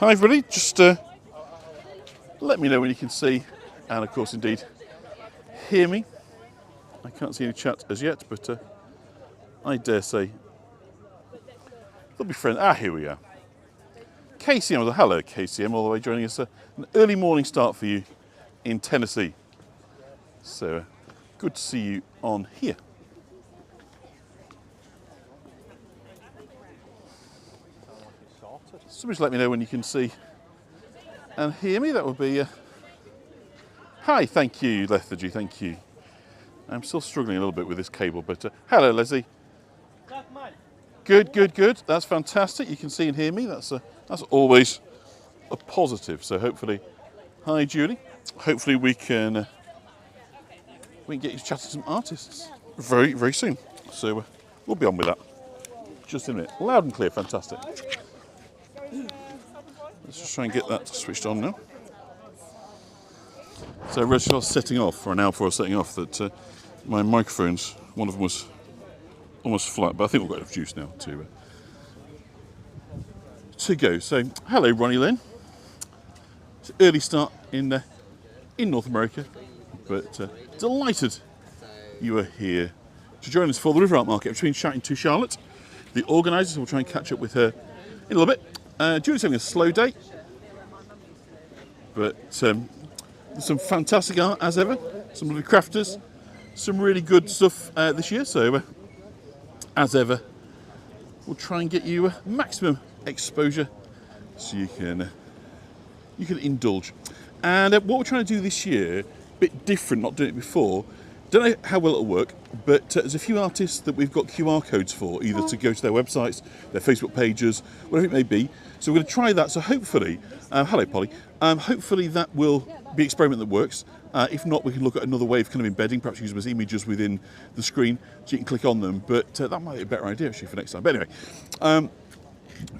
Hi everybody, just let me know when you can see and of course indeed hear me. I can't see any chat as yet, but I dare say there'll be friends. Here we are. KCM, hello KCM, all the way joining us. An early morning start for you in Tennessee. So good to see you on here. So just let me know when you can see and hear me. That would be. Hi, thank you, Lethargy, thank you. I'm still struggling a little bit with this cable, but hello, Leslie. Good, good, good. That's fantastic. You can see and hear me. That's always a positive. So hopefully, hi, Julie. Hopefully we can get you to chat to some artists very, very soon. So we'll be on with that. Just in a minute. Loud and clear. Fantastic. Let's just try and get that switched on now. So I realized I was setting off, for an hour before I was setting off, that my microphones, one of them was almost flat, but I think we've got enough juice now to go. So, hello Ronnie Lynn. It's an early start in North America, but delighted you are here to join us for the River Art Market. I'm just chatting to Charlotte, the organiser, so we'll try and catch up with her in a little bit. Julie's having a slow day, but some fantastic art as ever, some lovely crafters, some really good stuff this year. So as ever, we'll try and get you maximum exposure so you can indulge. And what we're trying to do this year, a bit different, not doing it before. Don't know how well it'll work, but there's a few artists that we've got QR codes for, either to go to their websites, their Facebook pages, whatever it may be. So we're going to try that. So hopefully, hello Polly, hopefully that will be an experiment that works. If not, we can look at another way of kind of embedding, perhaps use them as images within the screen so you can click on them. But that might be a better idea actually for next time. But anyway,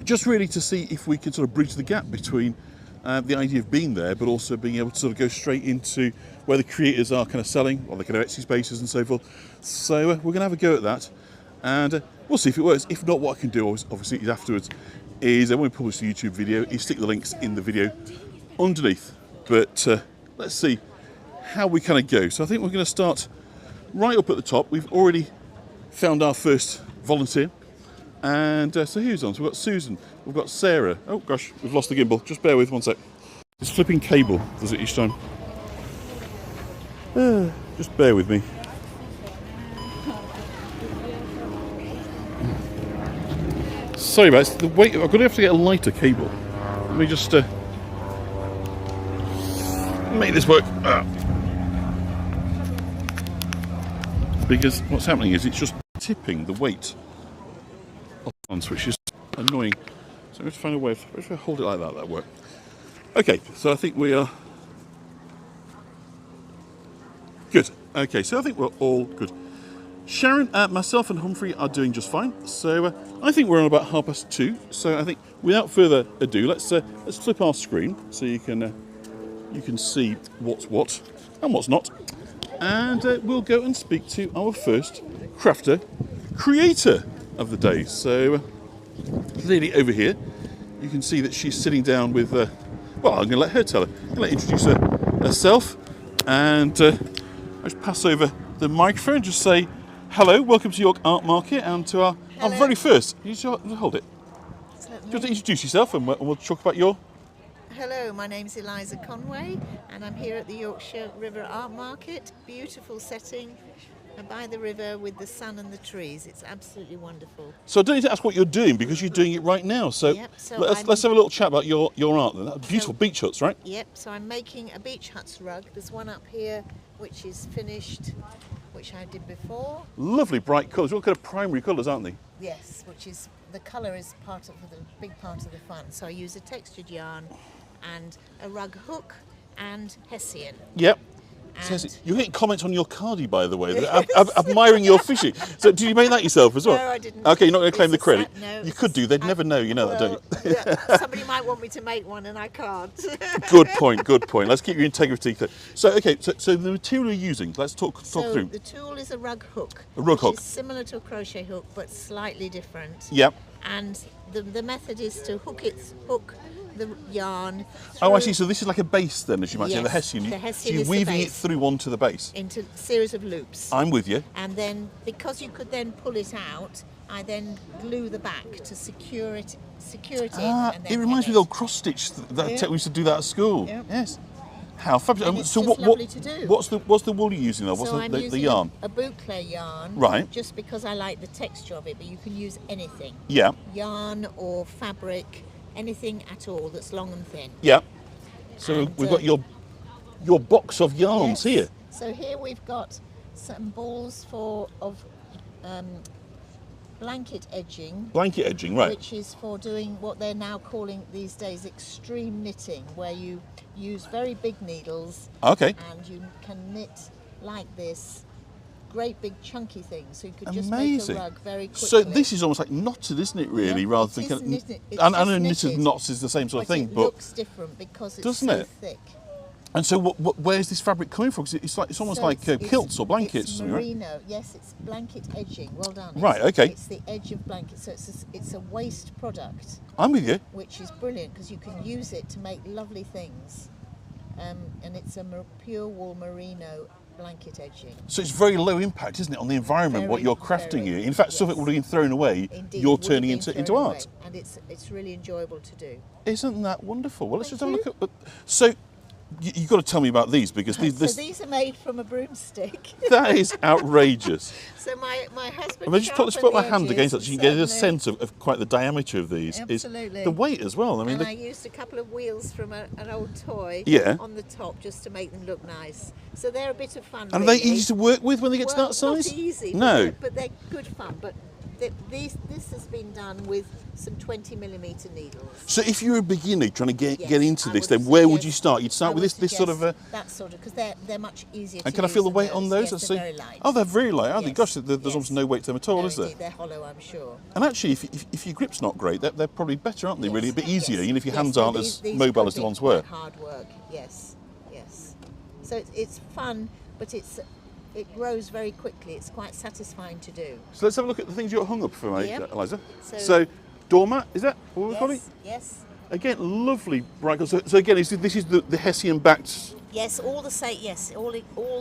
just really to see if we can sort of bridge the gap between the idea of being there, but also being able to sort of go straight into where the creators are kind of selling, or the kind of Etsy spaces and so forth. So we're going to have a go at that, and we'll see if it works. If not, what I can do, obviously, is afterwards, is when we publish the YouTube video, is stick the links in the video underneath. But let's see how we kind of go. So I think we're going to start right up at the top. We've already found our first volunteer. And so who's on? So we've got Susan, we've got Sarah. Oh gosh, we've lost the gimbal. Just bear with 1 sec. It's flipping cable, does it each time? Just bear with me. Sorry about it. The weight. I'm going to have to get a lighter cable. Let me just make this work. Because what's happening is it's just tipping the weight on, which is annoying. So I'm going to find a way if I hold it like that, that'll work. Okay, so I think we are good. Okay, so I think we're all good. Sharon, myself and Humphrey are doing just fine. So I think we're on about 2:30. So I think without further ado, let's flip our screen so you can see what's what and what's not. And we'll go and speak to our first crafter creator of the day. So clearly over here you can see that she's sitting down with well, I'm going to let her tell her. I'm going to introduce herself, and I just pass over the microphone, just say hello, welcome to York Art Market, and to our very first, you just hold it, just introduce yourself, and we'll talk about your. Hello, my name's Eliza Conway, and I'm here at the Yorkshire River Art Market. Beautiful setting by the river with the sun and the trees. It's absolutely wonderful. So I don't need to ask what you're doing, because you're doing it right now. So, yep, so let's have a little chat about your art then. Beautiful beach huts, right? Yep, so I'm making a beach huts rug. There's one up here which is finished, which I did before. Lovely bright colours. What kind of primary colours, aren't they? Yes, which is, the colour is part of the big part of the fun. So I use a textured yarn and a rug hook and hessian. Yep. You're getting comments on your cardie, by the way, admiring your fishing. So did you make that yourself as well? No, I didn't. Okay, you're not going to claim the credit? No. You could do, they'd never know, you know that, don't you? Yeah, somebody might want me to make one and I can't. Good point, good point. Let's keep your integrity clear. So, okay, so the material you're using, let's talk through. The tool is a rug hook. A rug hook. Which is similar to a crochet hook, but slightly different. Yep. And the method is to hook the yarn. Oh, I through see. So this is like a base then, as you might say, the Yes, Hessian. the So Hessian you're is the weaving it base. through onto the base. into a series of loops. I'm with you. And then, because you could then pull it out, I then glue the back to secure it in. And then It reminds me of the old cross stitch that we used to do that at school. Yep. Yes. How fabulous! And it's So just lovely to do. what's the wool you're using though? What's So I'm the using yarn? a boucle yarn, Right. just because I like the texture of it, but you can use anything. Yeah. Yarn or fabric, anything at all that's long and thin. Yeah. So And, we've got your box of yarns Yes. here. So here we've got some balls of blanket edging, Blanket edging, right? which is for doing what they're now calling these days extreme knitting, where you use very big needles Okay. and you can knit like this, great big chunky things. So you could just Amazing. make a rug very quickly. So this is almost like knotted, isn't it? Really, Yeah, rather it than is kind of. knitted. It's And I just know knitted knitted, knots is the same sort of thing, it but looks different because it's Doesn't so it? thick. and so where's this fabric coming from? 'Cause it's almost So like it's- quilts or blankets. It's or something, right? merino. Yes, it's blanket edging. Well done. Right, It's- okay. It's the edge of blanket, so it's a waste product, I'm with you. which is brilliant because you can use it to make lovely things. And it's a pure wool merino blanket edging. So it's very low impact, isn't it, on the environment? what Very, you're crafting very, here. In fact, stuff that yes. would have been thrown away, Indeed, you're would have turning been into thrown art. away, and it's really enjoyable to do. Isn't that wonderful? Well, let's just have Thank a look at. So you've got to tell me about these because So this these are made from a broomstick. that is outrageous. So my husband. I mean, just put sharpened my the hand edges, against it so you can get a certainly. sense of quite the diameter of these. Absolutely. Is the weight as well. I mean, And I used a couple of wheels from an old toy Yeah. on the top just to make them look nice. So they're a bit of fun. and are they really. easy to work with when they get to Well, that size? Not easy. No. But they're good fun. But this has been done with some 20mm needles. So if you're a beginner trying to get Yes, into I this, would then where would suggest- you start? You'd I start with would this sort of. suggest that sort of, because they're much easier. And to can I use feel the than weight on those? Yes, they're very light. Oh, they're very light, aren't they? Yes, Gosh, there's yes. almost no weight to them at all, No, is there? indeed, they're hollow, I'm sure. And actually, if your grip's not great, they're probably better, aren't they? Really, a bit easier. Yes, Even if your yes, hands no, aren't these as mobile could as the be ones were. quite hard work. Yes, yes. So it's fun, but it grows very quickly. It's quite satisfying to do. So let's have a look at the things you've got hung up for me, Yep. Eliza. So- So doormat, is that what we call it? Yes. Again, lovely bright colours. So again, this is the Hessian backed. Yes, all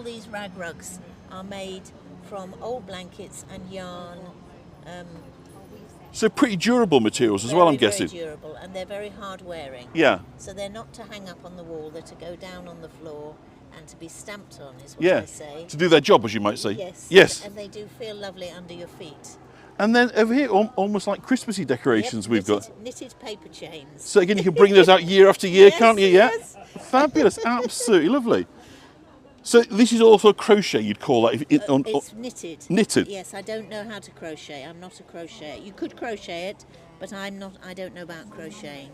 these rag rugs are made from old blankets and yarn. So pretty durable materials as well, I'm Very, guessing. Very durable, and they're very hard wearing. Yeah. So they're not to hang up on the wall; they're to go down on the floor and to be stamped on, is what Yeah. I say. To do their job, as you might say. Yes. Yes. And they do feel lovely under your feet. And then over here, almost like Christmassy decorations Yep, we've got. knitted paper chains. So again, you can bring those out year after year, Yes, can't you? Yeah. yes. Fabulous, absolutely lovely. So this is also crochet, you'd call that? It's knitted. Knitted? Yes, I don't know how to crochet. I'm not a crocheter. You could crochet it, but I'm not. I don't know about crocheting.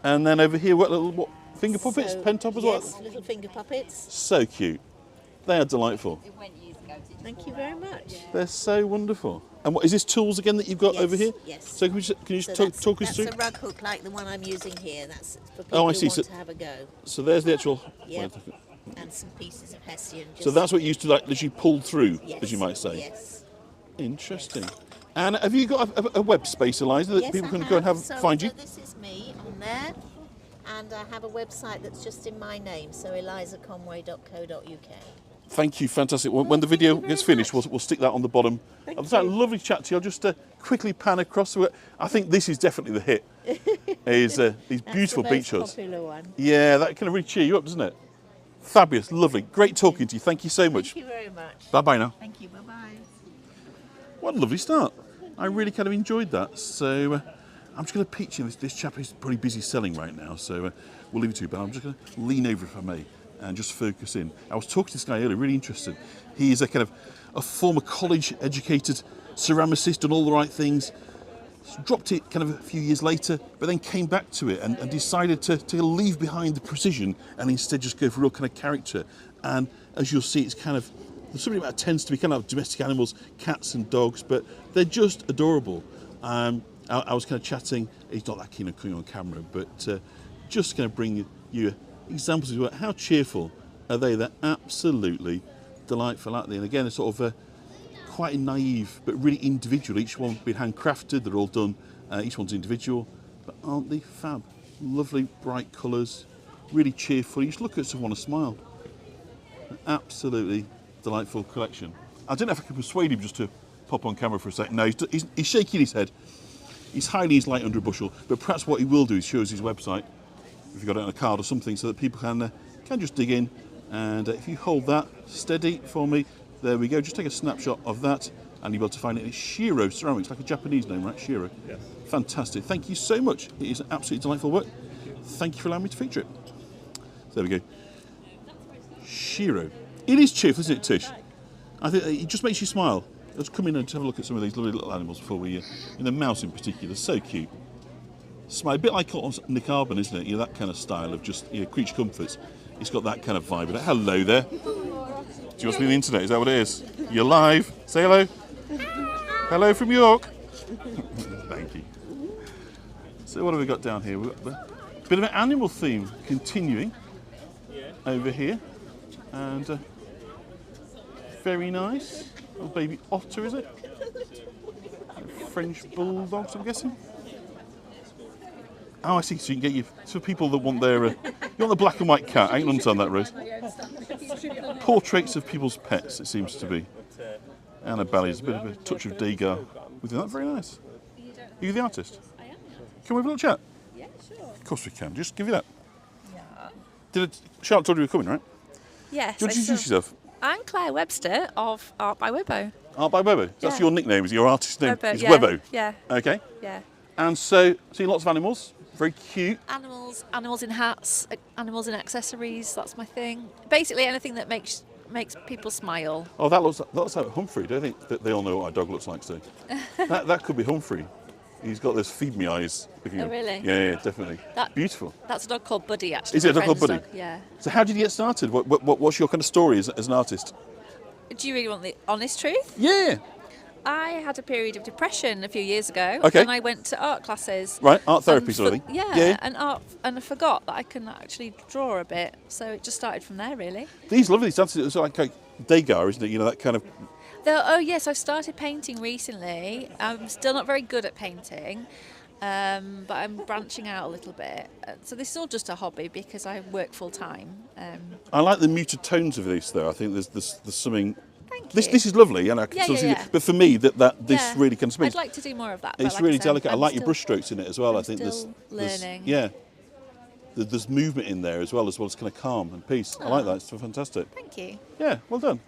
And then over here, what finger puppets, pen toppers, Yes, what? little finger puppets. So cute. They are delightful. Thank you very much. They're so wonderful. And what is this tools again that you've got Yes, over here? yes. So can you just So talk us through? That's a rug hook like the one I'm using here. That's for people Oh, I who see. want So- to have a go. So there's the actual. Yep. And some pieces of hessian. So that's what you used to like literally pull through, yes, as you might say. Yes. Interesting. And have you got a web space, Eliza, that Yes, people I can go and So find you? This is me on there, and I have a website that's just in my name, so elizaconway.co.uk. Thank you, fantastic. When the video you very gets finished, much. we'll stick that on the bottom. Thank I've had a you. lovely chat to you. I'll just quickly pan across to it. I think this is definitely the hit. Is these beautiful That's the beach most huts. popular one. Yeah, that can really cheer you up, doesn't it? Fabulous, lovely, great talking to you. Thank you so much. Thank you very much. Bye bye now. Thank you. Bye bye. What a lovely start. I really kind of enjoyed that. So I'm just going to picture this chap is pretty busy selling right now. So we'll leave it to you. But I'm just going to lean over if I may and just focus in. I was talking to this guy earlier, really interested. He is a kind of a former college educated ceramicist, done all the right things. Dropped it kind of a few years later, but then came back to it and decided to leave behind the precision and instead just go for real kind of character. And as you'll see, it's kind of, there's something about it tends to be kind of domestic animals, cats and dogs, but they're just adorable. I was kind of chatting, he's not that keen on coming on camera, but just going to bring you examples of how cheerful are they. They're absolutely delightful, aren't they? And again, it's sort of quite naive, but really individual. Each one being handcrafted, they're all done, each one's individual, but aren't they fab? Lovely bright colours, really cheerful. You just look at it and want to smile. An absolutely delightful collection. I don't know if I can persuade him just to pop on camera for a second. No, he's shaking his head. He's hiding his light under a bushel, but perhaps what he will do is show us his website, if you've got it on a card or something, so that people can just dig in. And if you hold that steady for me, there we go. Just take a snapshot of that, and you'll be able to find it. It's Shiro Ceramics, like a Japanese name, right? Shiro. Yes. Fantastic. Thank you so much. It is absolutely delightful work. Thank you for allowing me to feature it. So there we go. Shiro. It is cheerful, isn't it, Tish? I think it just makes you smile. Let's come in and have a look at some of these lovely little animals before we, and the mouse in particular, so cute. Smile, a bit like Nick Arbon, isn't it? You know, that kind of style of just, creature comforts. It's got that kind of vibe in it. Hello there. Do you want to be on the internet? Is that what it is? You're live. Say hello. Hello from York. Thank you. So what have we got down here? We've got a bit of an animal theme continuing over here. And very nice. Little baby otter, is it? French bulldogs, I'm guessing. Oh, I see. So you can get your, for people that want their, you want the black and white cat. I ain't understand that, Rose. Portraits of people's pets, it seems to be. Annabelle's a bit of a touch of Degas within that. Very nice. Are you the artist? I am. Can we have a little chat? Yeah, sure. Of course we can. Just give you that. Yeah. Charlotte told you you were coming, right? Yes. Do you want to introduce yourself? I'm Claire Webster of Art by Webbo. Art by Webbo. That's Yeah. your nickname, is your artist name? Webbo, It's yeah. Webbo. Yeah. Okay. Yeah. And so, seeing lots of animals. Very cute. Animals in hats, animals in accessories. That's my thing. Basically, anything that makes people smile. Oh, that looks like Humphrey. Don't think that they all know what our dog looks like, so that could be Humphrey. He's got those feed me eyes. Looking Oh, at- really? Yeah, definitely. That- Beautiful. That's a dog called Buddy, actually. Is it a my dog called friend's Buddy? dog, yeah. So how did you get started? What's your kind of story as an artist? Do you really want the honest truth? Yeah. I had a period of depression a few years ago, Okay. and I went to art classes. Right, art therapy And sort of thing. Yeah, and I forgot that I can actually draw a bit, so it just started from there, really. These lovely dances, it's like Degas, isn't it? You know, that kind of. Oh yes, I've started painting recently. I'm still not very good at painting, but I'm branching out a little bit. So this is all just a hobby because I work full time. I like the muted tones of this, though. I think there's something. Thank This you. is lovely, and I can Yeah, sort of yeah, see yeah. it. But for me, this Yeah. really kind of speaks. I'd like to do more of that. but It's like really I said, delicate. I I'm like your still- brushstrokes in it as well. I I'm think still there's learning. yeah. There's movement in there as well as kind of calm and peace. I like that. It's fantastic. Thank you. Yeah, well done.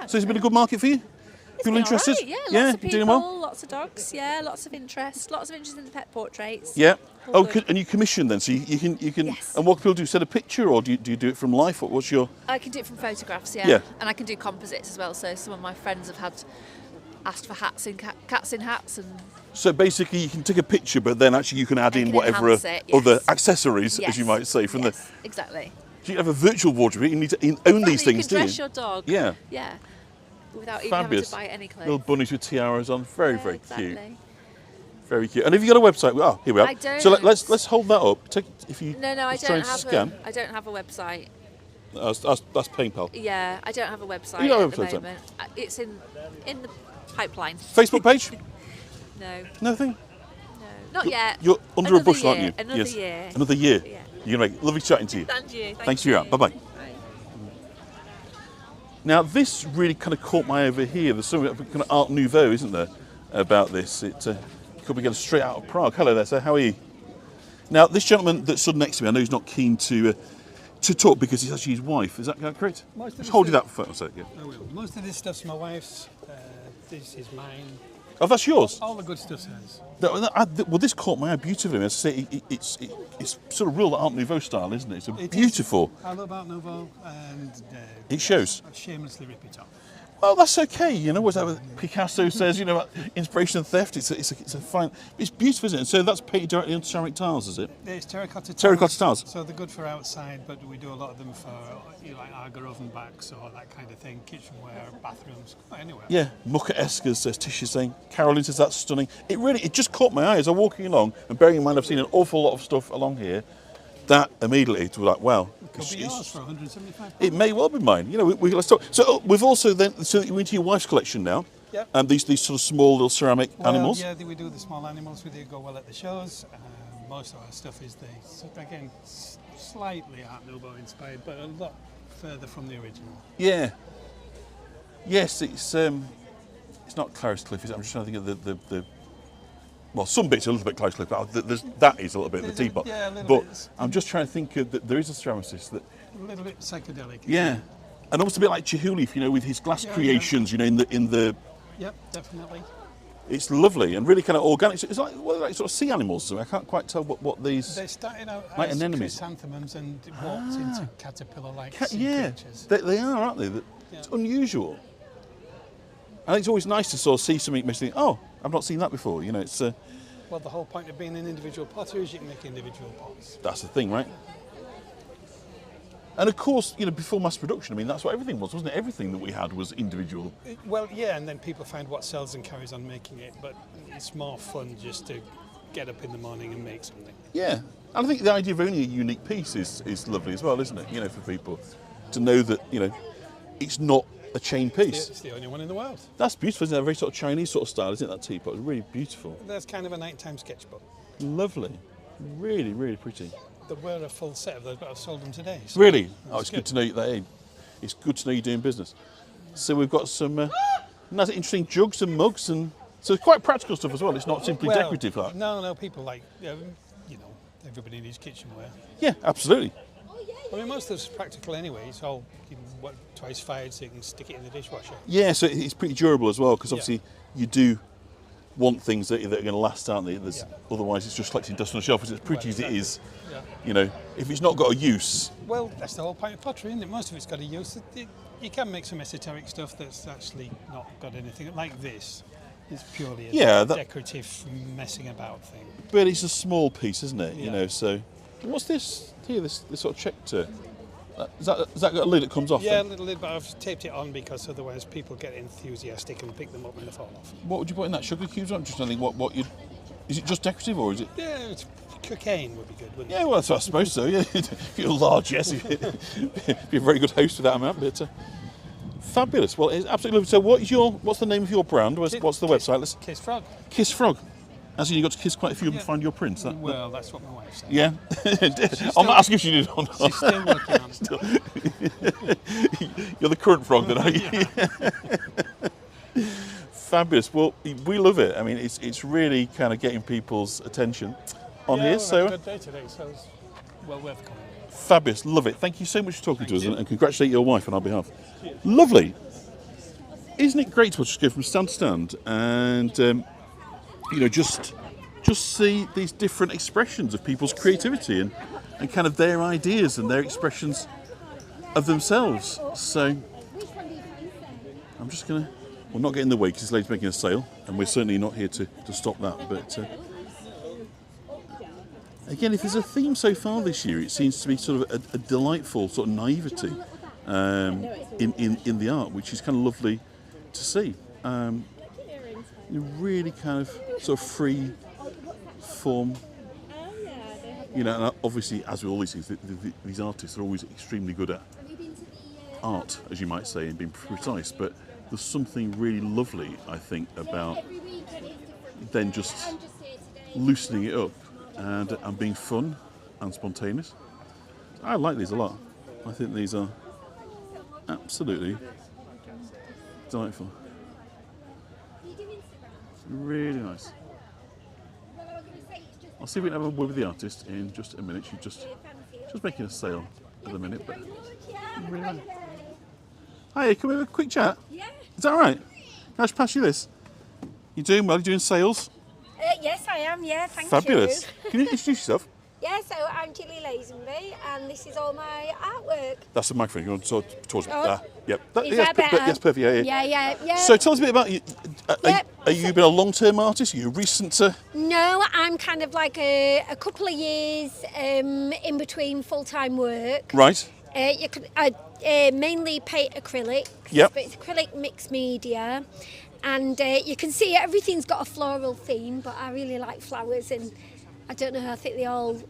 So it's been a good market for you? It's People been interested? all right, yeah, lots Yeah, of you're people, doing well? lots of dogs, yeah, lots of interest in the pet portraits. Yeah. All Oh, good. and you commission then, so you can. Yes. And what can people do? Set a picture, or do you do it from life? What's your? I can do it from photographs, yeah. Yeah. And I can do composites as well. So some of my friends have asked for cats in hats, and So basically, you can take a picture, but then actually you can add I in can whatever enhance it, other yes. accessories, as you might say, from the. yes, exactly. So you have a virtual wardrobe. You need to own these Exactly, things, you do can you? dress your dog. Yeah. Yeah. Without even Fabulous. having to buy any clothes. Little bunnies with tiaras on. Very, Yeah, very exactly. cute. Very cute. And have you got a website? Oh, here we are. I don't. So let's hold that up. If you. No, I let's try don't and have scan. I don't have a website. That's PayPal. Yeah, I don't have a website You don't at have the a website? moment. It's in the pipeline. Facebook page? No, Nothing. not yet. You're under a Another bushel, year, aren't you? Another yes. year. Another year. Yeah. You're gonna make lovely chatting to you. Thank you. Thanks for your help. Bye-bye. Now this really kind of caught my eye over here. There's something kind of Art Nouveau, isn't there, about this? It could be getting straight out of Prague. Hello there, sir. How are you? Now this gentleman that stood next to me, I know he's not keen to talk because he's actually his wife. Is that correct? Most of Hold the it up for a second. I will. Most of this stuff's my wife's. This is mine. Oh, that's yours. All the good stuff's hers. Well, this caught my eye beautifully. As I say, it's sort of real Art Nouveau style, isn't it? It's It is. beautiful. I love Art Nouveau, and It shows. I shamelessly rip it off. Well, that's okay. You know, what's that Picasso says? You know, about inspiration and theft. It's a fine. It's beautiful, isn't it? So that's painted directly on ceramic tiles, is it? It's terracotta tiles. Terracotta tiles. So they're good for outside, but we do a lot of them for like Aga oven backs or that kind of thing, kitchenware, bathrooms, anywhere. Yeah, Mucka-esque, as Tish is saying. Carolyn says that's stunning. It just caught my eye as I'm walking along, and bearing in mind I've seen an awful lot of stuff along here. That immediately was like, wow. Could be yours for 175. It may well be mine. You know, let's talk. So we've also then, so we're into your wife's collection now. Yep. And these sort of small little ceramic animals. Yeah, we do the small animals. We do go well at the shows. most of our stuff is again slightly Art Nouveau inspired, but a lot further from the original. Yeah. Yes, it's not Clarice Cliff. I'm just trying to think of the well, some bits are a little bit Clarice Cliff, but that is a little bit of the teapot. Yeah, a little but bit. I'm just trying to think of that there is a ceramicist that. A little bit psychedelic. Yeah, and almost a bit like Chihuly, you know, with his glass creations, you know, in the. Yep, definitely. It's lovely and really kind of organic. It's like, well, like sort of sea animals. So I can't quite tell what these. They started out like as anemones. chrysanthemums and walked into caterpillar-like sea Yeah, creatures. they are, aren't they? It's unusual. I think it's always nice to sort of see something and think, oh, I've not seen that before. You know, it's. Well, the whole point of being an individual potter is you can make individual pots. That's the thing, right? And of course, you know, before mass production, I mean, that's what everything was, wasn't it? Everything that we had was individual. Well, yeah, and then people find what sells and carries on making it, but it's more fun just to get up in the morning and make something. Yeah, and I think the idea of owning a unique piece is lovely as well, isn't it? You know, for people to know that, you know, it's not a chain piece. It's the only one in the world. That's beautiful, isn't it? A very sort of Chinese sort of style, isn't it, that teapot? It's really beautiful. There's kind of a nighttime sketchbook. Lovely. Really, really pretty. There were a full set of those, but I've sold them today. So Really? Oh, it's good to know that. It's good to know you're doing business. So we've got some nice, interesting jugs and mugs, and so it's quite practical stuff as well. It's not simply decorative. Like. No, people like, you know, everybody needs kitchenware. Yeah, absolutely. I mean, most of it's practical anyway. It's all twice fired, so you can stick it in the dishwasher. Yeah, so it's pretty durable as well, because obviously you do want things that are going to last, aren't they? Otherwise, it's just collecting dust on the shelf. As pretty as it is, you know, if it's not got a use. Well, that's the whole point of pottery, isn't it? Most of it's got a use. You can make some esoteric stuff that's actually not got anything like this. It's purely a decorative messing about thing. But it's a small piece, isn't it? Yeah. You know, so what's this here? This sort of checked. Has that got a lid that comes off? Yeah, then? a little lid, but I've taped it on because otherwise people get enthusiastic and pick them up when they fall off. What would you put in that? Sugar cubes? I'm just trying to think what you. Is it just decorative or is it? Yeah, cocaine would be good, wouldn't it? Yeah, well, that's what I suppose so. Yeah, if you're large, yes, be a very good host with that amount. But fabulous. Well, it's absolutely lovely. So, what's the name of your brand? What's the website? Kiss Frog. Kiss Frog. As in, you got to kiss quite a few and find your prints. Well, that's what my wife said. Yeah. I'm not asking if she did or not. She's still working on it. You're the current frog, then, are you? Yeah. Fabulous. Well, we love it. I mean, it's really kind of getting people's attention on here. So a good day today, so it's well worth coming. Fabulous. Love it. Thank you so much for talking to us, and congratulate your wife on our behalf. Lovely. Isn't it great to just go from stand to stand and you know, just see these different expressions of people's creativity and kind of their ideas and their expressions of themselves. So I'm just going to, well, not get in the way because this lady's making a sale, and we're certainly not here to stop that. But again, if there's a theme so far this year, it seems to be sort of a delightful sort of naivety in the art, which is kind of lovely to see. Really kind of sort of free form, you know, and obviously, as with all these things, these artists are always extremely good at art, as you might say, and being precise, but there's something really lovely, I think, about then just loosening it up and being fun and spontaneous. I like these a lot. I think these are absolutely delightful. Really nice. I'll see if we can have a word with the artist in just a minute. She's just making a sale at the minute, but really nice. Hi, can we have a quick chat? Yeah. Is that all right? Can I just pass you this? You doing well? You doing sales? Yes, I am. Yeah, thank Fabulous. you. Can you introduce yourself? Yeah, so I'm Gilly Lazenby, and this is all my artwork. That's the microphone. You want to talk towards me? Yep. Is that better? Yes, perfect. Yeah. Yeah. So tell us a bit about you. Yep. Are you been a long-term artist? Are you recent to? No, I'm kind of like a couple of years in between full-time work. Right. I mainly paint acrylic. Yep. But it's acrylic mixed media. And you can see everything's got a floral theme, but I really like flowers, and I don't know, I think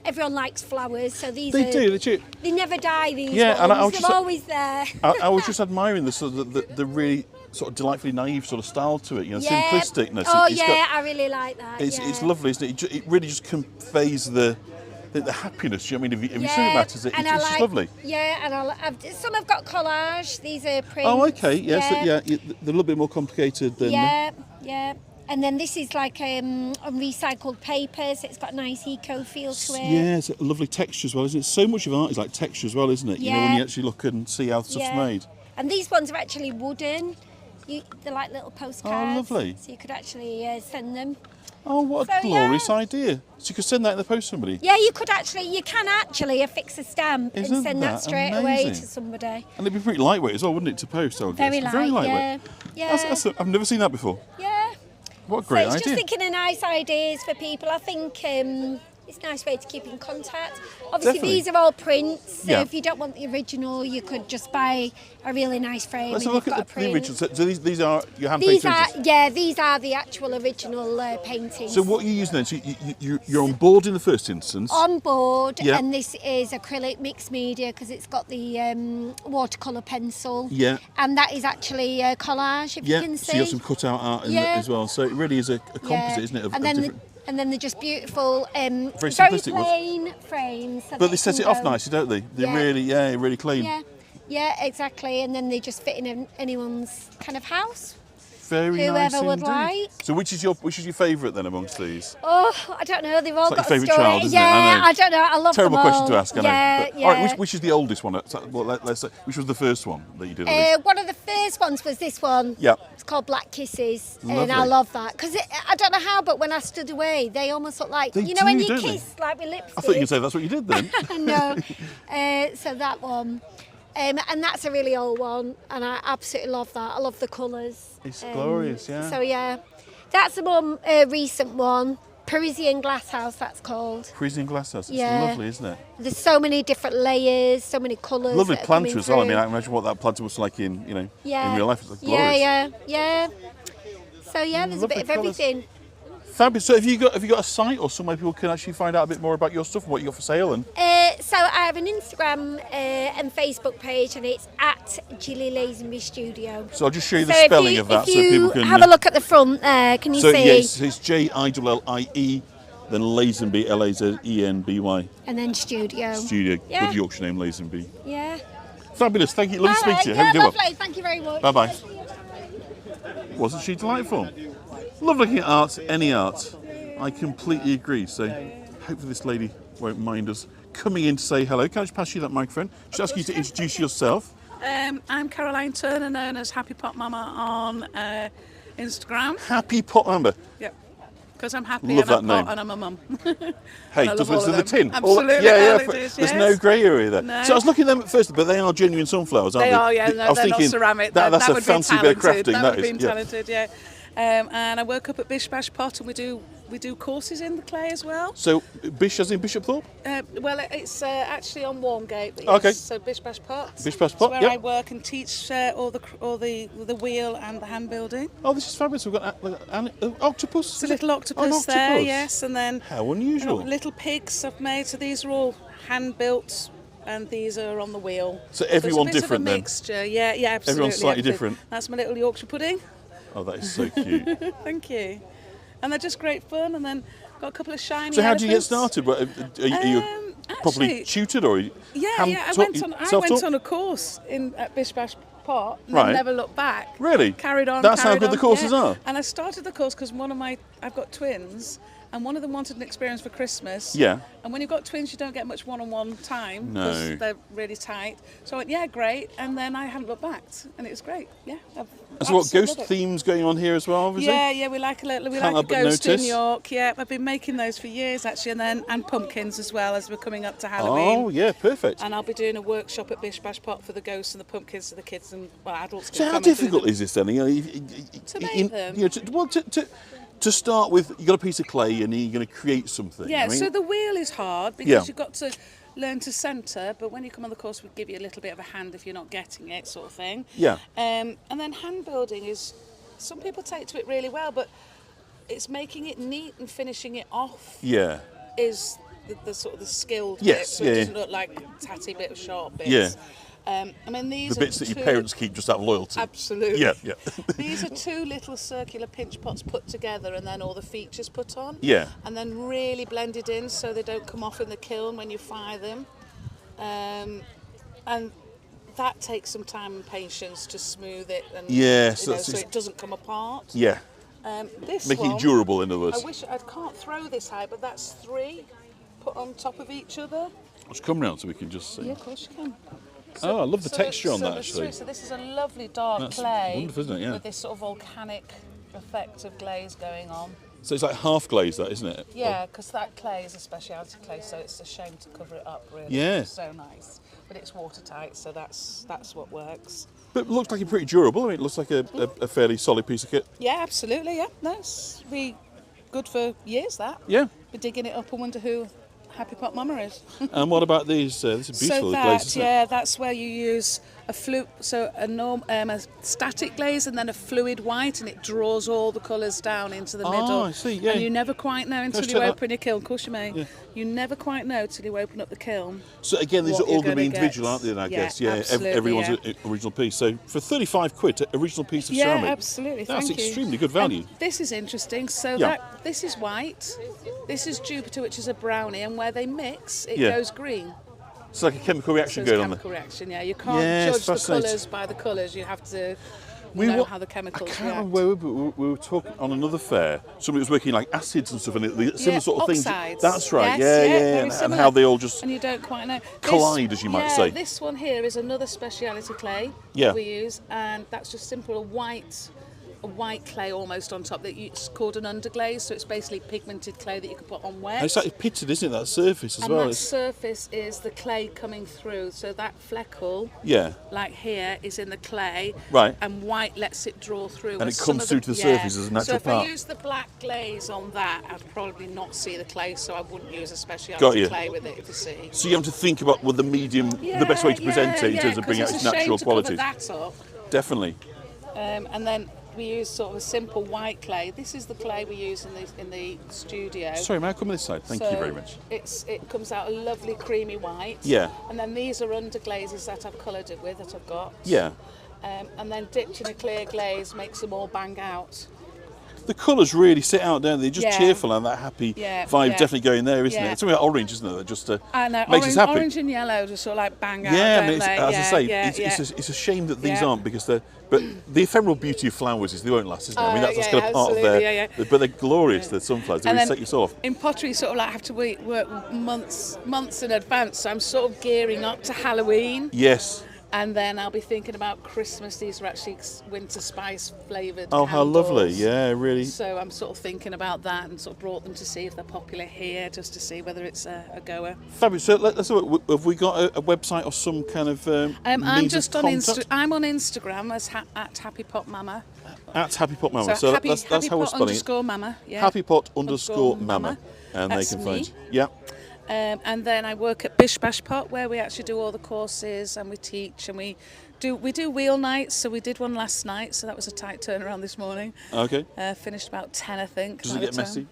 everyone likes flowers, so these They do. They never die, these Yeah, ones. and I was They're just, always there. I was just admiring the really sort of delightfully naive sort of style to it. You know, Yeah. simplisticness. Oh It's got- I really like that. It's lovely, isn't it? It really just conveys the happiness. You know what I mean? If you see it matters, it's just lovely. Yeah, and some have got collage. These are prints. Oh, okay. Yes, they're a little bit more complicated than. Yeah. And then this is like on recycled paper, so it's got a nice eco feel to it. Yeah, it's a lovely texture as well, isn't it? So much of art is like texture as well, isn't it? You know, when you actually look and see how stuff's made. And these ones are actually wooden. They're like little postcards. Oh, lovely. So you could actually send them. Oh, what a glorious idea. So you could send that in the post to somebody? Yeah, you can actually affix a stamp and send that straight away to somebody. And it'd be pretty lightweight as well, wouldn't it, to post? Very lightweight. Yeah. I've never seen that before. Yeah. What a great idea. It's just thinking of nice ideas for people. I think it's a nice way to keep in contact. Obviously, Definitely. these are all prints, so if you don't want the original, you could just buy a really nice frame. Let's and have a look you've at got the a original. print. So these are your hand-painted images? These are the actual original paintings. So what are you using then? So you're on board in the first instance? On board, and this is acrylic mixed media because it's got the watercolor pencil. Yeah. And that is actually collage, if you can see. So you got some cut-out art in it as well. So it really is a composite, isn't it? And then they're just beautiful, very simplistic plain frames. So but they set it off nicely, don't they? They're really clean. Yeah, exactly. And then they just fit in anyone's kind of house. Very nice Whoever would indeed. like. So which is your favourite then amongst these? Oh, I don't know. They've all It's like got your a favourite story. child, isn't it? I don't know. I love Terrible them all. question to ask, I know. Yeah, But, all right, which is the oldest one? Well, let's say, which was the first one that you did? One of the first ones was this one. Yeah. It's called Black Kisses, Lovely. and I love that because I don't know how, but when I stood away, they almost look like They you know when do, you don't they? kiss like with lipstick. I thought you could say that's what you did then. No, so that one. And that's a really old one, and I absolutely love that. I love the colours. It's glorious, yeah. So yeah, that's a more recent one. Parisian Glasshouse, that's called. Parisian Glasshouse. It's Yeah. lovely, isn't it? There's so many different layers, so many colours. Lovely that are planter coming as well. I mean, I through. can imagine what that planter was like in real life. It's like glorious. Yeah. So yeah, there's a bit Lovely of colours. everything. Fabulous. So have you got a site or somewhere people can actually find out a bit more about your stuff and what you got for sale? And So I have an Instagram and Facebook page, and it's at Gilly Lazenby Studio. so I'll just show you the spelling of that so people can have a look at the front there, can you So see? yes, it's Jillie, then Lazenby, Lazenby. And then Studio. Studio. Yeah. Good Yorkshire name, Lazenby. Yeah. Fabulous. Thank you. Lovely to speak to you. Yeah, Hope you do well. lovely. Thank you very much. Bye bye. Wasn't she delightful? Love looking at art, any art. I completely agree. So hopefully this lady won't mind us coming in to say hello. Can I just pass you that microphone? Just ask you to introduce yourself. I'm Caroline Turner, known as Happy Pot Mama on Instagram. Happy Pot Mama. Yep. Because I'm happy Love and that I'm name. pot and I'm a mum. Hey, I does love all it of the them. tin? Absolutely, Yeah. all it is, There's yes. no grey area there. No. So I was looking at them at first, but they are genuine sunflowers, aren't They they? are, yeah. No, I was they're thinking not ceramic. that's that a would fancy be bit of talented. crafting. That would is. have been talented, yeah. And I work up at Bish Bash Pot, and we do courses in the clay as well. So Bish, as in Bishop Thorpe? Well, it's actually on Warmgate. But yes, Okay. So Bish Bash Pot. Bish Bash It's Pot, where yep. I work and teach all the wheel and the hand building. Oh, this is fabulous. We've got an octopus. It's a little octopus An there, octopus. yes, and then How unusual. little pigs I've made. So these are all hand built, and these are on the wheel. So everyone it's a bit different of a then? mixture. Yeah, absolutely. Everyone's slightly everything. different. That's my little Yorkshire pudding. Oh, that is so cute. Thank you. And they're just great fun. And then got a couple of shiny. So how do you get elephants. started? Are you properly actually- tutored or? I went on a course at Bish Bash Pot and Right. then never looked back. Really? Carried on. That's how carried good the on, courses are? And I started the course because I've got twins, and one of them wanted an experience for Christmas. Yeah. And when you've got twins, you don't get much one-on-one time No. because they're really tight. So I went, yeah, great. And then I hadn't looked back, and it was great. Yeah. So what ghost themes going on here as well, obviously? Yeah, we like a Can't ghost help but in notice. York. Yeah, I've been making those for years actually, and pumpkins as well as we're coming up to Halloween. Oh, yeah, perfect. And I'll be doing a workshop at Bish Bash Pot for the ghosts and the pumpkins so the kids and adults can So come how and do difficult them. is this then? You know, To make them? You know, to start with, you got a piece of clay and you're going to create something. Yeah, I mean, so the wheel is hard because Yeah. you've got to learn to centre, but when you come on the course, we give you a little bit of a hand if you're not getting it, sort of thing. Yeah. And then hand building is, some people take to it really well, but it's making it neat and finishing it off Yeah. is the sort of the skilled Yes, bit, so yeah, it yeah. doesn't look like a tatty bit of sharp bits. Yeah. I mean, these The are bits that your parents keep just out of loyalty. Absolutely. Yeah, yeah. These are 2 little circular pinch pots put together and then all the features put on. Yeah. And then really blended in so they don't come off in the kiln when you fire them. And that takes some time and patience to smooth it and so it doesn't come apart. Yeah. This Making one, it durable, in other words. I wish I can't throw this high, but that's 3 put on top of each other. Let's come round so we can just see. Yeah, of course you can. I love the texture on that, there's actually. 3. So this is a lovely dark That's clay wonderful, isn't it? Yeah. with this sort of volcanic effect of glaze going on. So it's like half glazed, that, isn't it? Yeah, because that clay is a speciality clay, so it's a shame to cover it up, really. Yeah. It's so nice. But it's watertight, so that's what works. But it looks like it's pretty durable. I mean, it looks like a fairly solid piece of kit. Yeah, absolutely, yeah. No, it's be good for years, that. Yeah. Be digging it up and wonder who Happy Pot Mama is. And what about these? This is beautiful, So the glaze, isn't it? that's where you use a a static glaze and then a fluid white, and it draws all the colours down into the middle. I see, yeah. And you never quite know until Let's you check open your kiln. Of course you may. Yeah. You never quite know till you open up the kiln. So again, these what are all you're going to be gonna individual, get. aren't they, then, I Yeah, guess? Yeah, absolutely, everyone's yeah. original piece. So for 35 quid, an original piece of Yeah, ceramic. absolutely. That's Thank you. extremely good value. And this is interesting. So Yeah. this is white. This is Jupiter, which is a brownie, and where they mix, it Yeah. goes green. It's like a chemical reaction So it's going on chemical reaction. Yeah, you can't Yeah, it's judge the fascinating. colours by the colours. You have to know how the I chemicals can't react. remember where we were talking on another fair. Somebody was working like acids and stuff, and the similar sort of things. Oxides. That's right. Yes, Yeah. very And similar. how they all just And you don't quite know. collide, as you might say. This one here is another speciality clay Yeah. we use, and that's just simple a white clay almost on top. It's called an underglaze, so it's basically pigmented clay that you can put on wet. And it's like pitted, isn't it? That surface as and well. that surface is the clay coming through, so that fleckle, Yeah. like here, is in the clay, Right. and white lets it draw through. And where it some comes of through to the surface as a natural so if part. I use the black glaze on that, I'd probably not see the clay, so I wouldn't use a Got speciality you. clay with it, if you see. So you have to think about the medium, the best way to present it in terms of bringing out its natural qualities. That up. Definitely. And then we use sort of a simple white clay. This is the clay we use in the studio. Sorry, may I come on this side? Thank you So very much. It comes out a lovely creamy white. Yeah. And then these are underglazes that I've coloured it with, that I've got. Yeah. And then dipped in a clear glaze makes them all bang out. The colours really sit out, don't they? Just Yeah. cheerful and that happy Yeah, vibe yeah. definitely going there, isn't Yeah. it? It's something like orange, isn't it? That just I know, makes us happy. orange and yellow just sort of like bang out. Yeah, I don't mean, it's, they? as I say, yeah, it's a shame that these Yeah. aren't, because they're. But the ephemeral beauty of flowers is they won't last, isn't it? I mean, that's yeah, kind of part of absolutely, their. yeah. But they're glorious. They're sunflowers. They And really then set you soul off. In pottery, sort of like have to work months in advance. So I'm sort of gearing up to Halloween. Yes. And then I'll be thinking about Christmas. These are actually winter spice flavoured. Oh, how lovely! candles. Yeah, really. So I'm sort of thinking about that, and sort of brought them to see if they're popular here, just to see whether it's a goer. Fabulous. So let's have a look. Have we got a website or some kind of I'm means just of on contact? I'm on Instagram as at Happy Pot Mama. At Happy Pot Mama. So happy, that's happy how we're pot spelling it. underscore Mama. Yeah. Happy Pot underscore Mama. And That's they can me. find you. Yeah. And then I work at Bish Bash Pot, where we actually do all the courses and we teach, and we do wheel nights. So we did one last night, so that was a tight turnaround this morning. Okay. Finished about 10, I think. Does it by get the time. messy?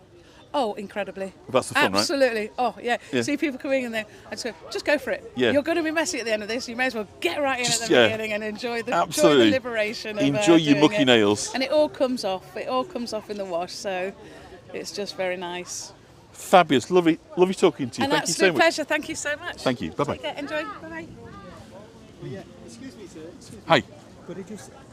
Oh, incredibly. That's the fun, right? Absolutely. Oh, yeah. Yeah. See people coming in there, I just go for it. Yeah. You're going to be messy at the end of this. You may as well get right in Just, at the yeah. beginning and enjoy the Absolutely. liberation. Of, Enjoy your doing mucky it. nails. And it all comes off. It all comes off in the wash. So it's just very nice. Fabulous. Lovely talking to you. An Thank you so absolute much. pleasure. Thank you so much. Thank you. Bye-bye. Take care. Enjoy. Bye-bye. Yeah, excuse me, sir. Excuse me. Hi.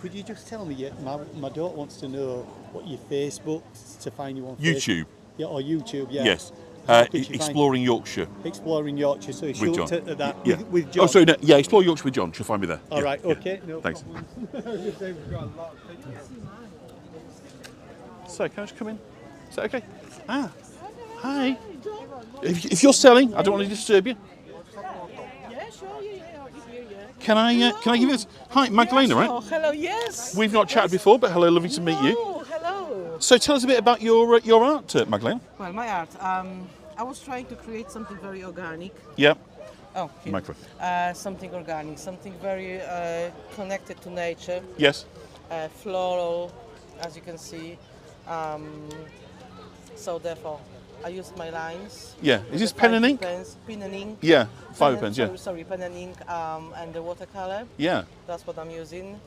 Could you just tell me? My daughter wants to know what your Facebook to find you on YouTube. Facebook. Yeah, or YouTube. Yeah. Yes. How could she find Exploring Yorkshire Exploring Yorkshire. So with she'll John. to that Yeah. with John. Oh, sorry. No, yeah, Explore Yorkshire with John. She'll find me there. All Yeah, right. yeah. Okay. No Thanks. problem. So, can I just come in? Is that okay? Ah. Hi. If you're selling, I don't want to disturb you. Yeah, sure, yeah. Can I give you this? Hi, Magdalena, right? Oh, hello, yes. We've not chatted before, but hello, lovely to meet you. Oh, hello. So tell us a bit about your art, Magdalena. Well, my art. I was trying to create something very organic. Yeah. Oh, here. Microphone. Something organic, something very connected to nature. Yes. Floral, as you can see. So therefore, I use my lines. Yeah. Is this pen and ink? Pen and ink. Yeah, 5 pens, yeah. Sorry, pen and ink, and the watercolor. Yeah. That's what I'm using.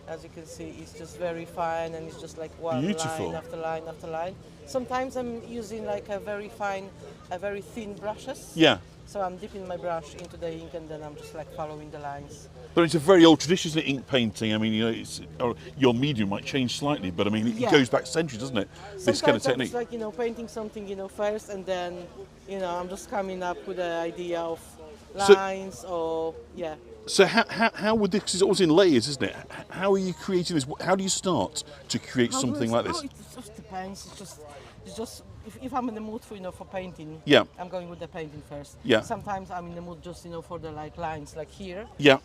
As you can see, it's just very fine, and it's just like one Beautiful. line after line after line. Sometimes I'm using like a very thin brushes. Yeah. So I'm dipping my brush into the ink, and then I'm just like following the lines. But it's a very old tradition, isn't it, ink painting? I mean, you know, your medium might change slightly, but I mean, it goes back centuries, doesn't it? This kind of technique. Sometimes I'm like, painting something, first, and then, I'm just coming up with the idea of lines So how would this, because it's always in layers, isn't it? How are you creating this? How do you start to create something like this? It just depends. It's just if I'm in the mood for painting, Yeah. I'm going with the painting first. Yeah. Sometimes I'm in the mood just for the lines, like here. Yeah.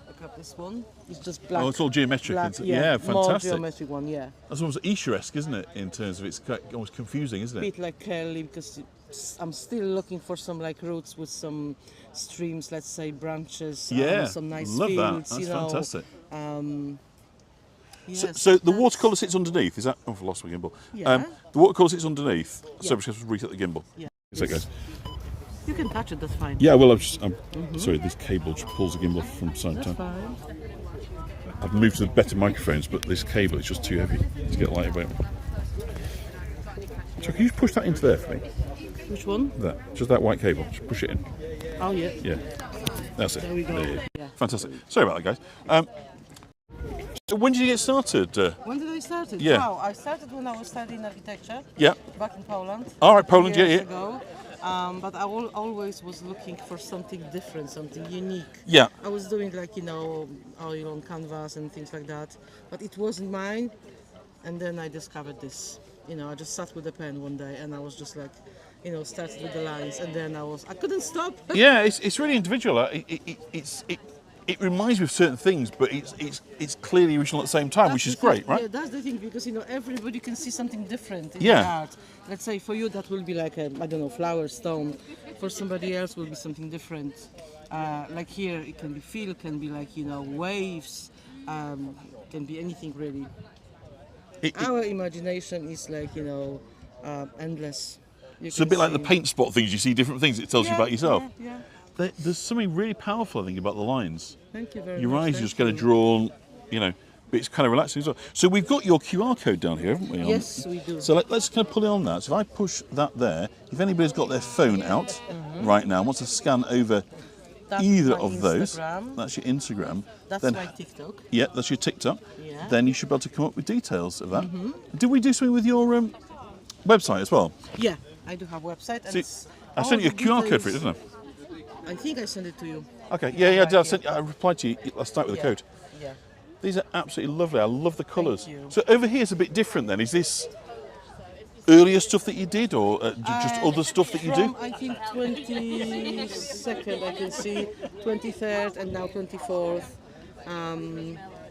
Look at this one. It's just black. Oh, it's all geometric. Black, Yeah, more fantastic. geometric one, yeah. That's almost Escher-esque, isn't it? In terms of it's almost confusing, isn't A it? bit like curly, because I'm still looking for some like roots with some streams, let's say branches. Yeah, some nice love fields. that. That's fantastic. So the watercolour sits underneath. Is that? Oh, I've lost my gimbal. Yeah. The watercolour sits underneath. Yeah. So we have to reset the gimbal. Yeah. Is that guys? You can touch it. That's fine. Yeah. Well, I'm sorry. This cable just pulls the gimbal off from time to That's time. fine. I've moved to the better microphones, but this cable is just too heavy to get light about. So can you just push that into there for me? Which one? That. Just that white cable. Just push it in. Oh yeah. Yeah. That's it. There we go. There you go. Yeah. Fantastic. Sorry about that, guys. So when did you get started? When did I start it? Yeah. Wow, I started when I was studying architecture. Yeah. Back in Poland. All right, Poland. Years Yeah. ago. But I always was looking for something different, something unique. Yeah. I was doing like oil on canvas and things like that, but it wasn't mine. And then I discovered this. I just sat with a pen one day, and I was just like, started with the lines, and then I couldn't stop. Yeah, it's really individual. It reminds me of certain things, but it's clearly original at the same time, which is great, right? Yeah, that's the thing, because everybody can see something different in Yeah. the art. Let's say for you that will be like a flower stone. For somebody else will be something different. Like here, it can be feel, can be like waves, can be anything really. Our imagination is like endless. It's a bit like the paint spot things. You see different things. It tells you about yourself. Yeah. There's something really powerful, I think, about the lines. Thank you very much. Your eyes are Thank just going to you. draw, but it's kind of relaxing as well. So we've got your QR code down here, haven't we? Yes, we do. So let's kind of pull it on that. So if I push that there, if anybody's got their phone out right now and wants to scan over That's either my of those, Instagram. that's your Instagram. That's then, my TikTok. Yeah, that's your TikTok. Yeah. Then you should be able to come up with details of that. Did we do something with your website as well? Yeah, I do have a website. And See, it's I all sent you a the QR code for it, details- didn't I? I think I sent it to you. Okay, yeah, I did. I replied to you last night with the code. Yeah. These are absolutely lovely. I love the colours. you. So over here is a bit different then. Is this earlier stuff that you did, or just other stuff that you do? From, I think 22nd, I can see 23rd, and now 24th.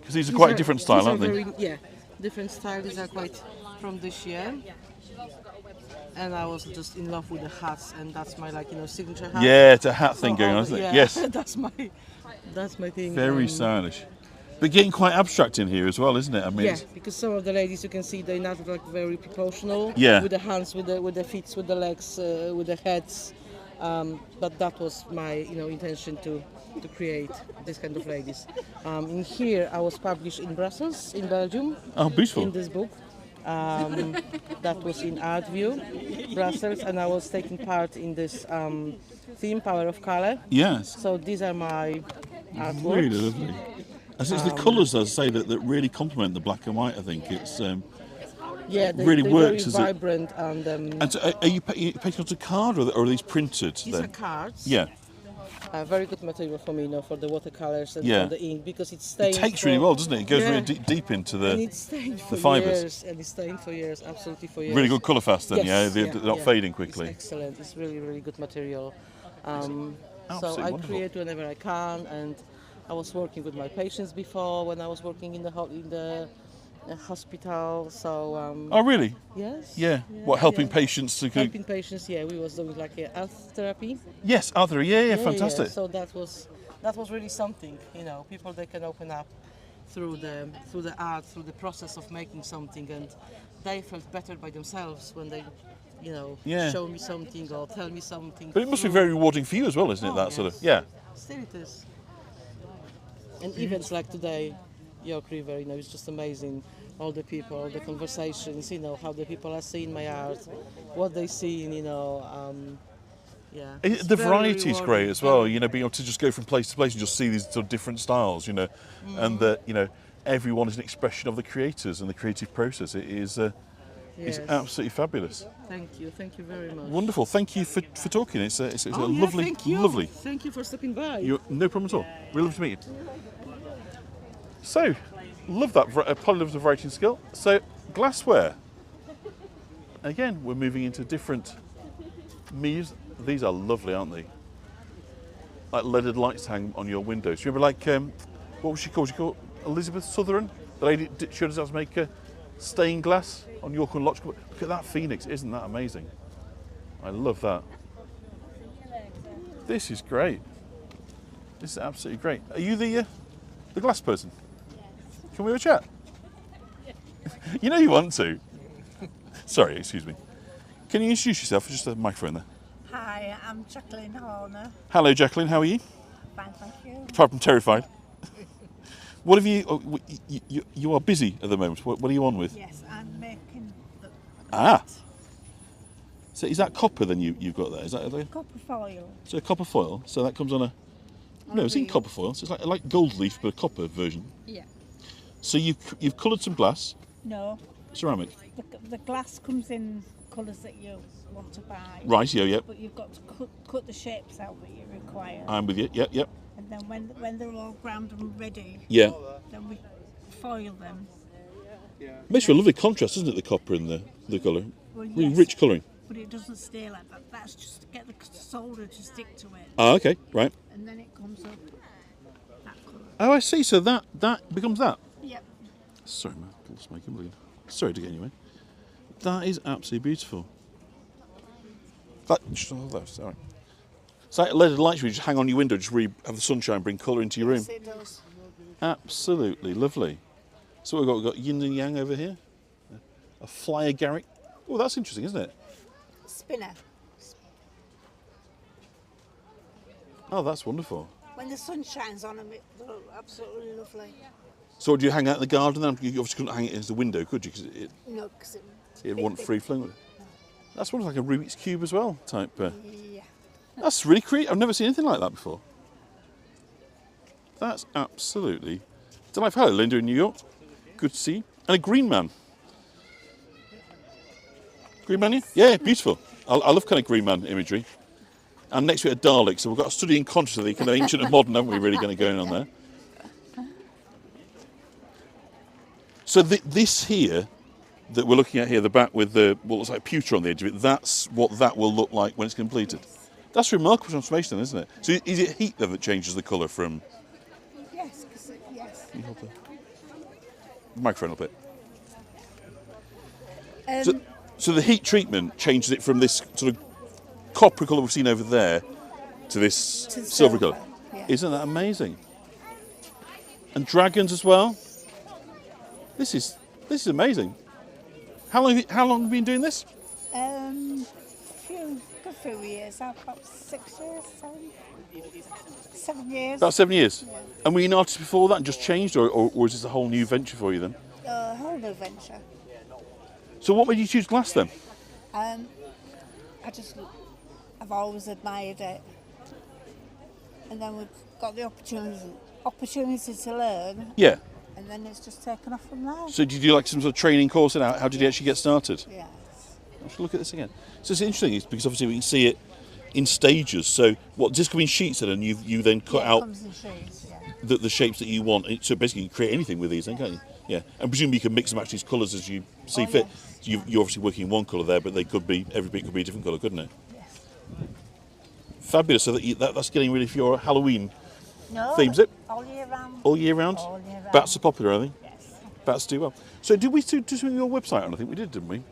Because these are quite a different style, aren't they? Yeah, different style. These are quite from this year. And I was just in love with the hats, and that's my signature hat. Yeah, it's a hat thing going on, isn't it? Yeah, Yes. that's my thing. Very stylish. But getting quite abstract in here as well, isn't it? I mean, Yeah, because some of the ladies you can see they're not very proportional. Yeah. With the hands, with the feet, with the legs, with the heads. But that was my intention to create this kind of ladies. In here, I was published in Brussels, in Belgium. Oh, beautiful. In this book. That was in Art View, Brussels, and I was taking part in this theme, Power of Color. Yes. So these are my artworks. Really lovely. As it's the colours, as I say, that really complement the black and white. I think it's Yeah, really they're works, very is it? vibrant and. And so are you painting onto card, or are these printed? These then? are cards. Yeah. Very good material for me, for the watercolors and Yeah. for the ink, because it's It stained. takes really well, doesn't it? It goes Yeah. really deep into And it's stained for fibres. years, and it's stained for years, absolutely for years. Really good colour fast then, Yes, They're not yeah. fading quickly. It's excellent. It's really, really good material. So Absolutely I wonderful. create whenever I can, and I was working with my patients before when I was working in the hospital. So Oh, really? yes. Yeah. What, helping patients to... Helping patients, yeah. We was doing like art therapy. Yes, Arthur, yeah, fantastic. So that was really something. People they can open up through the art, through the process of making something, and they felt better by themselves when they you know, Yeah. show me something or tell me something. But it must be very rewarding for you as well, isn't it? Oh, That sort of, yes. yeah. Still it is. And events like today, York River, you know, it's just amazing. All the people, all the conversations, you know, how the people are seeing my art, what they see, you know, yeah. it's The very variety is great rewarding, as well, very- you know, being able to just go from place to place and just see these sort of different styles, you know, and that, you know, everyone is an expression of the creators and the creative process. It is it's Yes. absolutely fabulous. Thank you very much. Wonderful. Thank you for talking. It's a Oh, yeah, lovely, thank you. lovely. Thank you for stopping by. No problem at all. Really love to meet you. So, love that. Polly loves the writing skill. So, glassware. Again, we're moving into different mediums. These are lovely, aren't they? Like leaded lights hang on your windows. You remember, like, what was she called? She called Elizabeth Sutherland. The lady showed us how to make stained glass on York and Loch. Look at that phoenix. Isn't that amazing? I love that. This is great. This is absolutely great. Are you the glass person? Can we have a chat? You know you want to. Sorry, excuse me. Can you introduce yourself? Just a microphone there. Hi, I'm Jacqueline Horner. Hello, Jacqueline. How are you? Fine, thank you. Apart from terrified. What have you? Oh, you are busy at the moment. What are you on with? Yes, I'm making the So is that copper then you've got there? Is that copper foil. so copper foil? So that comes on a. No, it's in copper foil. So it's like gold leaf, but a copper version. Yeah. So you've coloured some glass, No, ceramic. the glass comes in colours that you want to buy. Right. Yeah. But you've got to cut the shapes out that you require. I'm with you. Yep. And then when they're all ground and ready, Yeah. then we foil them. Makes for a lovely contrast, doesn't it? The copper and the colour. Well, Really yes, rich colouring. but it doesn't stay like that. That's just to get the solder to stick to it. Ah, okay, right. And then it comes up that colour. Oh, I see. So that becomes that. Yep. Sorry, man. Lost my gimbal again. Sorry to get you, mate. That is absolutely beautiful. Sorry. It's like leaded lights where you just hang on your window, just really have the sunshine bring colour into your room. Yes, it does. Absolutely lovely. So we've got yin and yang over here. A fly agaric. Oh, that's interesting, isn't it? Spinner. Oh, that's wonderful. When the sun shines on them, they look absolutely lovely. So do you hang out in the garden then? You obviously couldn't hang it as the window, could you? Because No, because it wouldn't free flowing. That's one like a Rubik's Cube as well type. yeah. That's really creative. I've never seen anything like that before. That's absolutely delightful. Hello, Linda in New York. Good to see you. And a green man. Green man, yeah? Yeah, beautiful. I love kind of green man imagery. And next to it a Dalek, so we've got a study in contrast of the kind of ancient and modern, haven't we, really going to go in on there? So this here, that we're looking at here, the back with the what looks like pewter on the edge of it, that's what that will look like when it's completed. That's a remarkable transformation, isn't it? So is it heat then that changes the colour from... Yes, yes. Can you hold the microphone a bit? So the heat treatment changes it from this sort of copper colour we've seen over there to this silver colour. Yeah. Isn't that amazing? And dragons as well. This is amazing. How long have you been doing this? Good few years. About 6 years, 7 years. About 7 years. Yeah. And were you an artist before that and just changed, or is this a whole new venture for you then? A whole new venture. So what made you choose glass then? I've always admired it, and then we've got the opportunity to learn. Yeah. And then it's just taken off from there. So did you do like some sort of training course? And how did you actually get started? Yes. I should look at this again. So it's interesting because obviously we can see it in stages. So what, does this come in sheets then, and you then cut out comes in sheets, the shapes that you want? So basically you can create anything with these then, can't you? Yeah. And presumably you can mix and match these colours as you see fit. Yes. You're obviously working in one colour there, but every bit could be a different colour, couldn't it? Yes. Fabulous. So that's getting ready for your Halloween No, themes, it? all year round. All year round? All year round. Bats are popular, are they? Yes. Bats do well. So did we do something on your website? I think we did, didn't we?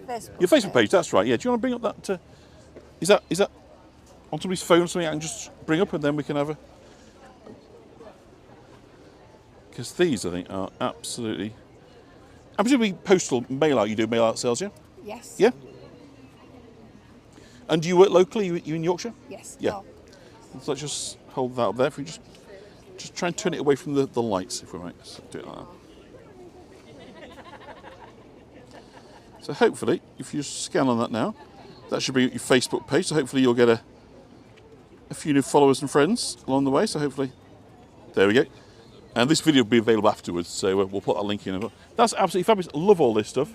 Facebook. Your Facebook page, that's right. Yeah. Do you want to bring up that? Is that on somebody's phone or something I can just bring up and then we can have a... Because these, I think, are absolutely... And presumably postal mail out, you do mail out sales, yeah? Yes. Yeah. And do you work locally? You in Yorkshire? Yes. Yeah. Oh, So let's just hold that up there. If we just try and turn it away from the lights, if we might. So do it like that. So hopefully, if you just scan on that now, that should be your Facebook page. So hopefully you'll get a few new followers and friends along the way. So hopefully, there we go. And this video will be available afterwards. So we'll put a link in. That's absolutely fabulous. I love all this stuff.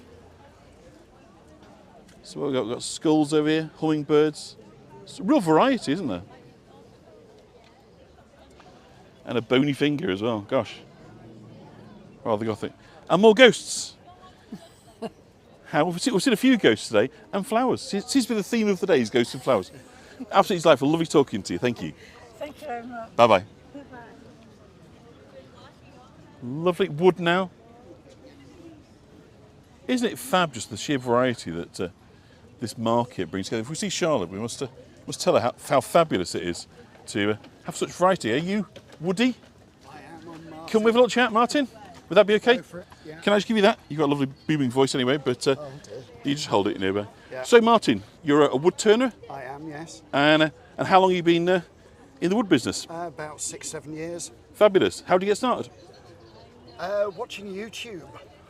So we've got skulls over here, hummingbirds. It's a real variety, isn't there? And a bony finger as well. Gosh, rather gothic. And more ghosts. We've seen a few ghosts today, and flowers. Seems to be the theme of the day is ghosts and flowers. Absolutely delightful. Lovely talking to you. Thank you. thank you very much. Bye-bye. Bye-bye. Lovely wood now. Isn't it fab, just the sheer variety that this market brings together? If we see Charlotte, we must tell her how fabulous it is to have such variety. Are you Woody? I am on Martin. Come with a little chat, Martin. Would that be okay? Go for it, yeah. Can I just give you that? You've got a lovely booming voice anyway, but Oh, dear. you just hold it nearby. Yeah. So, Martin, you're a wood turner, I am, yes. and how long have you been in the wood business? About 6-7 years. Fabulous. How did you get started? Watching YouTube.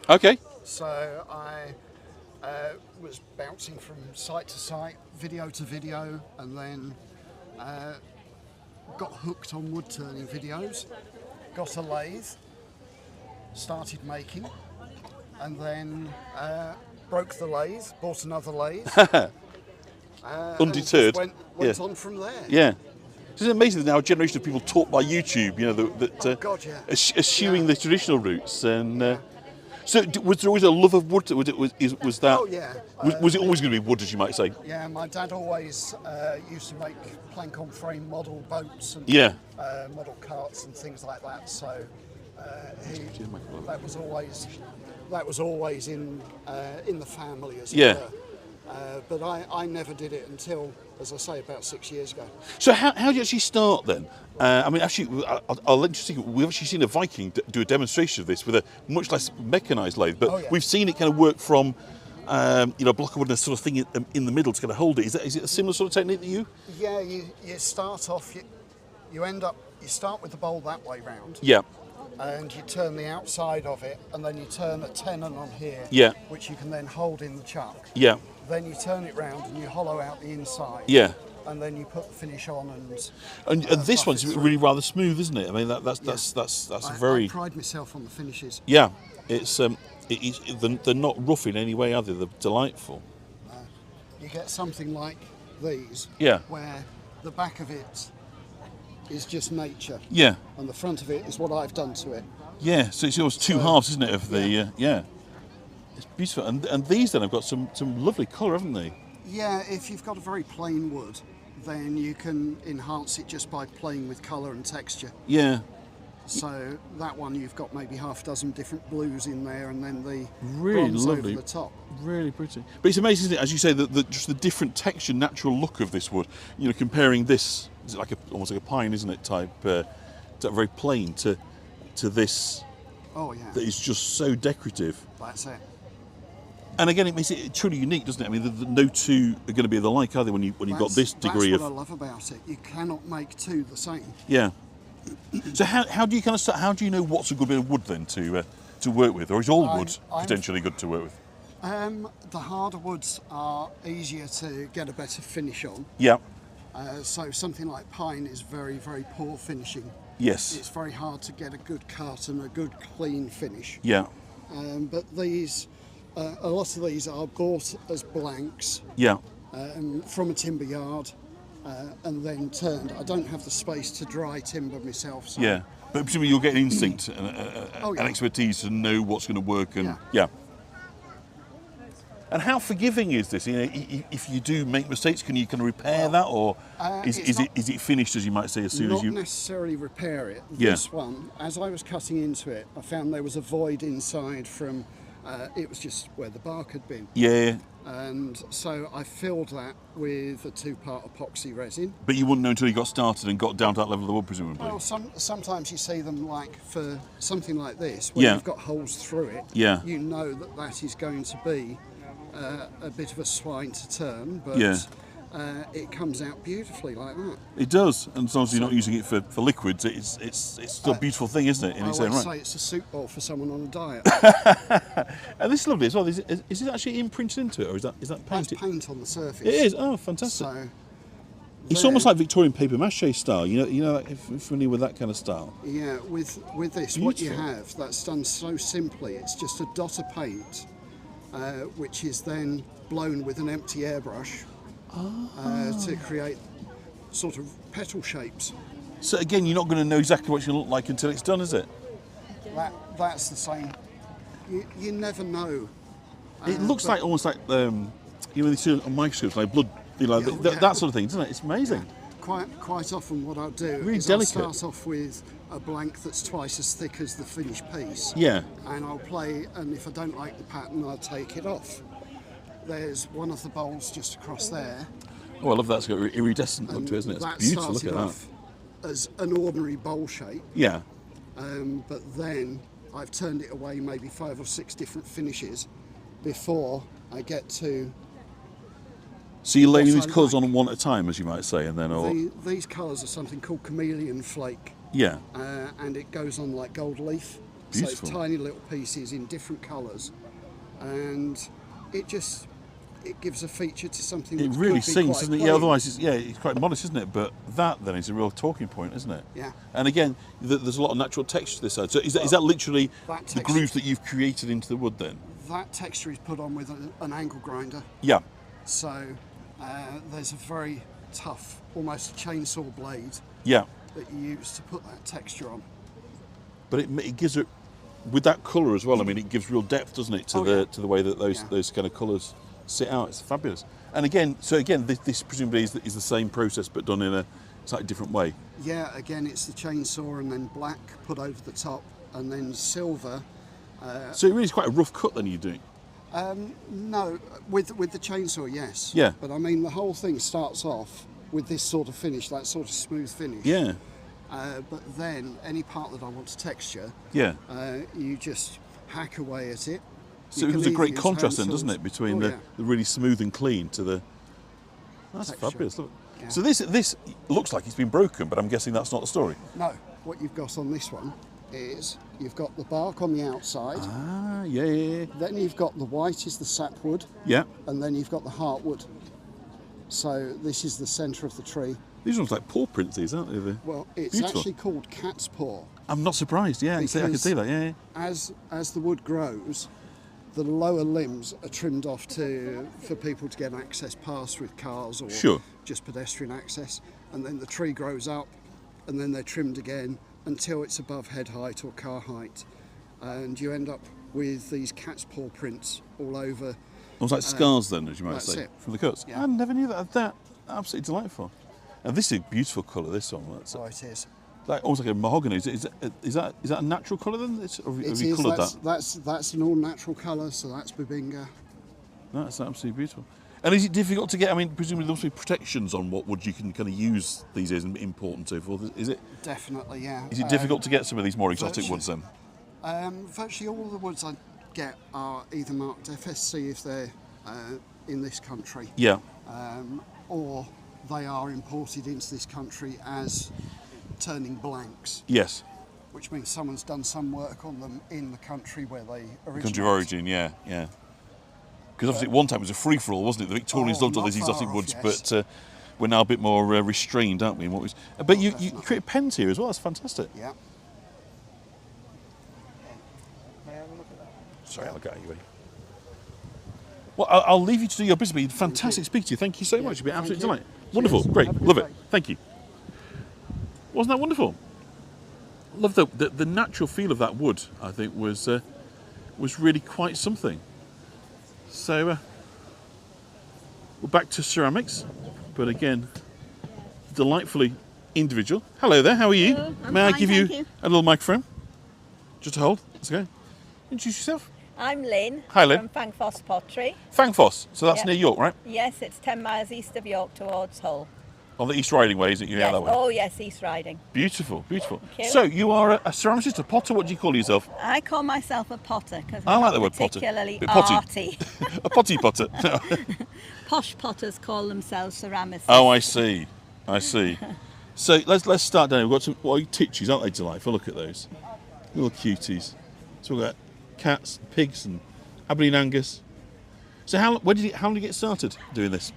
Okay. So I was bouncing from site to site, video to video, and then got hooked on wood turning videos. Got a lathe, started making, and then broke the lathe, bought another lathe. Undeterred. And just went on from there. Yeah. It's amazing that now a generation of people taught by YouTube, you know, that God, yeah. eschewing the traditional routes. And so, was there always a love of wood? Was that? Oh, yeah. Was it always going to be wood, as you might say? Yeah, my dad always used to make plank-on-frame model boats and Yeah. model carts and things like that. So that was always in the family as Yeah. it were. But I never did it until, as I say, about 6 years ago. So how did you actually start then? I mean, actually, I'll let you see. We've actually seen a Viking do a demonstration of this with a much less mechanised lathe, but we've seen it kind of work from, a block of wood and a sort of thing in the middle to kind of hold it. Is it a similar sort of technique that you? Yeah, you start off, you start with the bowl that way round. Yeah. And you turn the outside of it, and then you turn a tenon on here, Yeah. which you can then hold in the chuck. Yeah. Then you turn it round and you hollow out the inside. Yeah. And then you put the finish on and this one's really rather smooth, isn't it? I mean, that's very. I pride myself on the finishes. Yeah, they're not rough in any way, are they? They're delightful. You get something like these, Yeah. where the back of it is just nature. Yeah. And the front of it is what I've done to it. Yeah, so it's almost two halves, isn't it? Of the yeah. It's beautiful, and these then have got some lovely colour, haven't they? Yeah, if you've got a very plain wood, then you can enhance it just by playing with colour and texture. Yeah. So that one you've got maybe half a dozen different blues in there, and then the really bronze lovely over the top. Really pretty. But it's amazing, isn't it? As you say, just the different texture, natural look of this wood. You know, comparing this, is it like almost like a pine, isn't it? Type very plain to this. Oh yeah. That is just so decorative. That's it. And again, it makes it truly unique, doesn't it? I mean, no two are going to be the like, are they? When you've got this degree that's of. what I love about it. You cannot make two the same. Yeah. So how do you kind of start? How do you know what's a good bit of wood then to work with, or is all wood potentially good to work with? The harder woods are easier to get a better finish on. Yeah. So something like pine is very, very poor finishing. Yes. It's very hard to get a good cut and a good clean finish. Yeah. But these, a lot of these are bought as blanks. Yeah. From a timber yard. And then turned. I don't have the space to dry timber myself. So. Yeah, but presumably you'll get an instinct and expertise to know what's going to work. And yeah. And how forgiving is this? You know, if you do make mistakes, can you repair that, or is it finished, as you might say, as soon as you? Not necessarily repair it. Yeah. This one, as I was cutting into it, I found there was a void inside from. It was just where the bark had been. Yeah. And so I filled that with a 2-part epoxy resin. But you wouldn't know until you got started and got down to that level of the wood, presumably. Well, sometimes you see them like for something like this, where you've got holes through it. Yeah. You know that is going to be a bit of a swine to turn, but it comes out beautifully like that. It does, and as long as you're not using it for liquids, it's still a beautiful thing, isn't it? In its own right. I say it's a soup bowl for someone on a diet. And this is lovely as well. Is it actually imprinted into it, or is that painted? That's paint on the surface. It is. Oh, fantastic. So it's almost like Victorian paper mache style. You know, if you're familiar with that kind of style. Yeah, with this, Beautiful. what you have, that's done so simply. It's just a dot of paint, which is then blown with an empty airbrush to create sort of petal shapes. So again, you're not going to know exactly what it's going to look like until it's done, is it? That's the same. You never know. It looks like almost like you know, they see on microscopes, like blood, you know, that sort of thing, doesn't it? It's amazing. Yeah. Quite often, what I'll do Really is delicate. I'll start off with a blank that's twice as thick as the finished piece. Yeah. And I'll play, and if I don't like the pattern, I'll take it off. There's one of the bowls just across there. Oh, I love that. It's got an iridescent look to it, isn't it? It's beautiful. Look at that. Off as an ordinary bowl shape. Yeah. But then I've turned it away maybe 5 or 6 different finishes before I get to. So you're laying these colours on one at a time, as you might say, and then these colours are something called chameleon flake. Yeah. And it goes on like gold leaf. Beautiful. So it's tiny little pieces in different colours, and it gives a feature to something. It really sings, doesn't it? Yeah. Otherwise, it's quite modest, isn't it? But that then is a real talking point, isn't it? Yeah. And again, there's a lot of natural texture to this side. So is that literally the grooves that you've created into the wood then? That texture is put on with an angle grinder. Yeah. So there's a very tough, almost chainsaw blade. Yeah. That you use to put that texture on. But it gives it, with that colour as well. I mean, it gives real depth, doesn't it, to the way that those kind of colours sit out. It's fabulous. And again, this presumably is the same process but done in a slightly different way. Yeah. Again, it's the chainsaw and then black put over the top, and then silver. So it really is quite a rough cut then you're doing. No, with the chainsaw, yes. Yeah. But I mean, the whole thing starts off with this sort of finish, that sort of smooth finish. Yeah. But then any part that I want to texture, you just hack away at it. So it was a great contrast then, doesn't it, between the really smooth and clean to the. That's texture. Fabulous. Look. Yeah. So this looks like it's been broken, but I'm guessing that's not the story. No, what you've got on this one is you've got the bark on the outside. Ah, yeah. Then you've got the white is the sapwood. Yeah. And then you've got the heartwood. So this is the centre of the tree. These ones like paw prints, these, aren't they? Well, it's beautiful. Actually called cat's paw. I'm not surprised. Yeah, I can see that. Yeah. As the wood grows, the lower limbs are trimmed off for people to get access past with cars or just pedestrian access, and then the tree grows up, and then they're trimmed again until it's above head height or car height, and you end up with these cat's paw prints all over. Almost like scars then, as you might say, it. from the cuts. Yeah. I never knew that. That absolutely delightful. And this is a beautiful colour. This one. It is. Like almost like a mahogany. Is that a natural colour then? Have you coloured that? That's an all natural colour. So that's Bubinga. That's absolutely beautiful. And is it difficult to get? I mean, presumably there must be protections on what wood you can kind of use these days and import and so forth. Is it? Definitely, yeah. Is it difficult to get some of these more exotic woods then? Virtually all the woods I get are either marked FSC if they're in this country. Yeah. Or they are imported into this country as turning blanks. Yes. Which means someone's done some work on them in the country where they originate. Country of origin, yeah. Because obviously at one time it was a free-for-all, wasn't it? The Victorians loved all these exotic woods, yes. But we're now a bit more restrained, aren't we? In what we... But you create pens here as well, that's fantastic. Yeah. Sorry, I'll get you. Well, I'll leave you to do your business, but fantastic speaking to you. Thank you so much. You've been absolutely delighted. Wonderful, great, love it. Thank you. Wasn't that wonderful? Love the natural feel of that wood. I think was really quite something. So we're back to ceramics, but again, delightfully individual. Hello there. How are you? Hello. May I fine, give you you a little microphone? Just to hold. That's okay. Introduce yourself. I'm Lynn. Hi, Lynn. From Fangfoss Pottery. Fangfoss. So that's Yep. near York, right? Yes, it's 10 miles east of York towards Hull. On the East Riding Way, is it? You're out that way? Oh yes, East Riding. Beautiful, beautiful. Thank you. So you are a ceramicist, a potter. What do you call yourself? I call myself a potter because I I'm like the word potter. particularly Bit potty. arty. A potty potter. Posh potters call themselves ceramicists. Oh, I see. I see. So let's start down. We've got some titches, aren't they, delightful? Look at those little cuties. So we've got cats, pigs, and Aberdeen Angus. So how long did you get started doing this?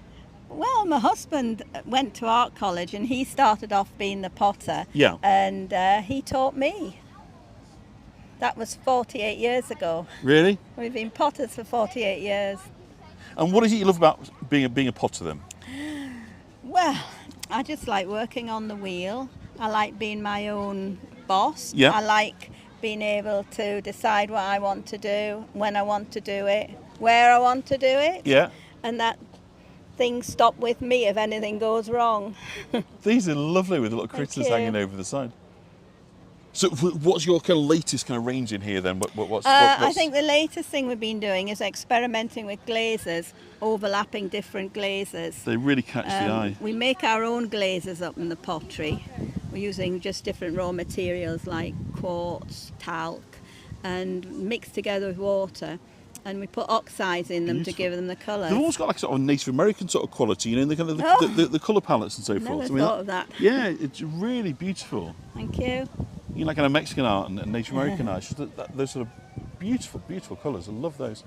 Well, my husband went to art college and he started off being the potter. Yeah. And he taught me. That was 48 years ago. Really? We've been potters for 48 years. And what is it you love about being a potter then? Well, I just like working on the wheel. I like being my own boss. Yeah. I like being able to decide what I want to do, when I want to do it, where I want to do it. Yeah. And that things stop with me if anything goes wrong. These are lovely with the little critters hanging over the side. So what's your kind of latest kind of range in here then? What's I think the latest thing we've been doing is experimenting with glazes, overlapping different glazes. They really catch the eye. We make our own glazes up in the pottery. We're using just different raw materials like quartz, talc, and mixed together with water. And we put oxides in them to give them the colour. They've almost got like sort of Native American sort of quality, you know, the kind of the colour palettes and so forth. Never thought of that. Yeah, it's really beautiful. Thank you. You know, like kind of Mexican art and Native American art. It's just those sort of beautiful colours. I love those.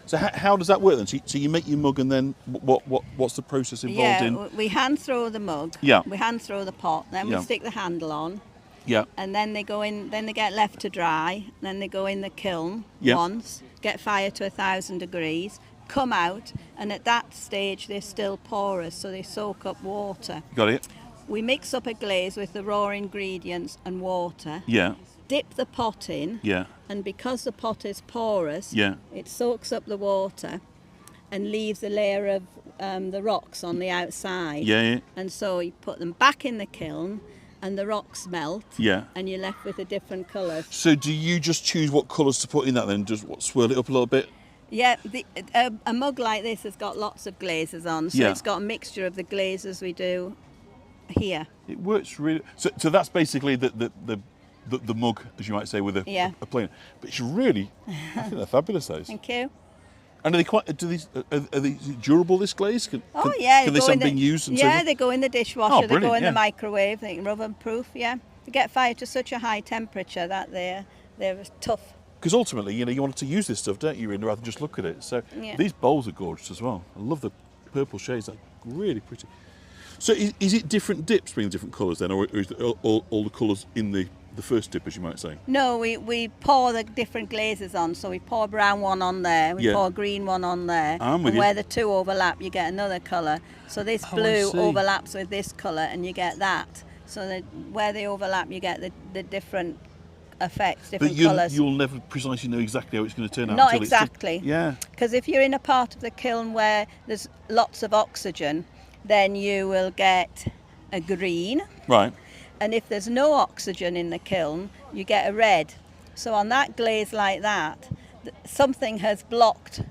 So how does that work then? So you make your mug and then what's the process involved in? Yeah, we hand throw the mug. Yeah. We hand throw the pot. Then we stick the handle on. Yeah. And then they go in. Then they get left to dry. Then they go in the kiln once. Get fired to 1,000 degrees. Come out, and at that stage they're still porous, so they soak up water. Got it. We mix up a glaze with the raw ingredients and water. Yeah. Dip the pot in. Yeah. And because the pot is porous, yeah, it soaks up the water and leaves a layer of the rocks on the outside. Yeah. And so you put them back in the kiln and the rocks melt. Yeah. And you're left with a different colour. So do you just choose what colours to put in that then? Just swirl it up a little bit? Yeah, a mug like this has got lots of glazes on, so it's got a mixture of the glazes we do here. It works really. So that's basically the mug, as you might say, with a plain. But it's really, I think they're fabulous. Those. Thank you. And are they quite? Are these durable? This glaze? Can they stand being used? And yeah, they go in the dishwasher. They go in the microwave. They're oven proof. Yeah, they get fired to such a high temperature that they're tough. Because ultimately, you know, you want to use this stuff, don't you, really, rather than just look at it. So these bowls are gorgeous as well. I love the purple shades. They're really pretty. So is it different dips bring different colours then, or is it all the colours in the first dip, as you might say? No, we pour the different glazes on. So we pour a brown one on there, we pour a green one on there. I'm with and where the two overlap, you get another colour. So this blue overlaps with this colour and you get that. So that where they overlap, you get the different effects, different colours. But you'll never precisely know exactly how it's going to turn out. Not exactly. Yeah. Because if you're in a part of the kiln where there's lots of oxygen, then you will get a green. Right. And if there's no oxygen in the kiln, you get a red. So on that glaze like that, something has blocked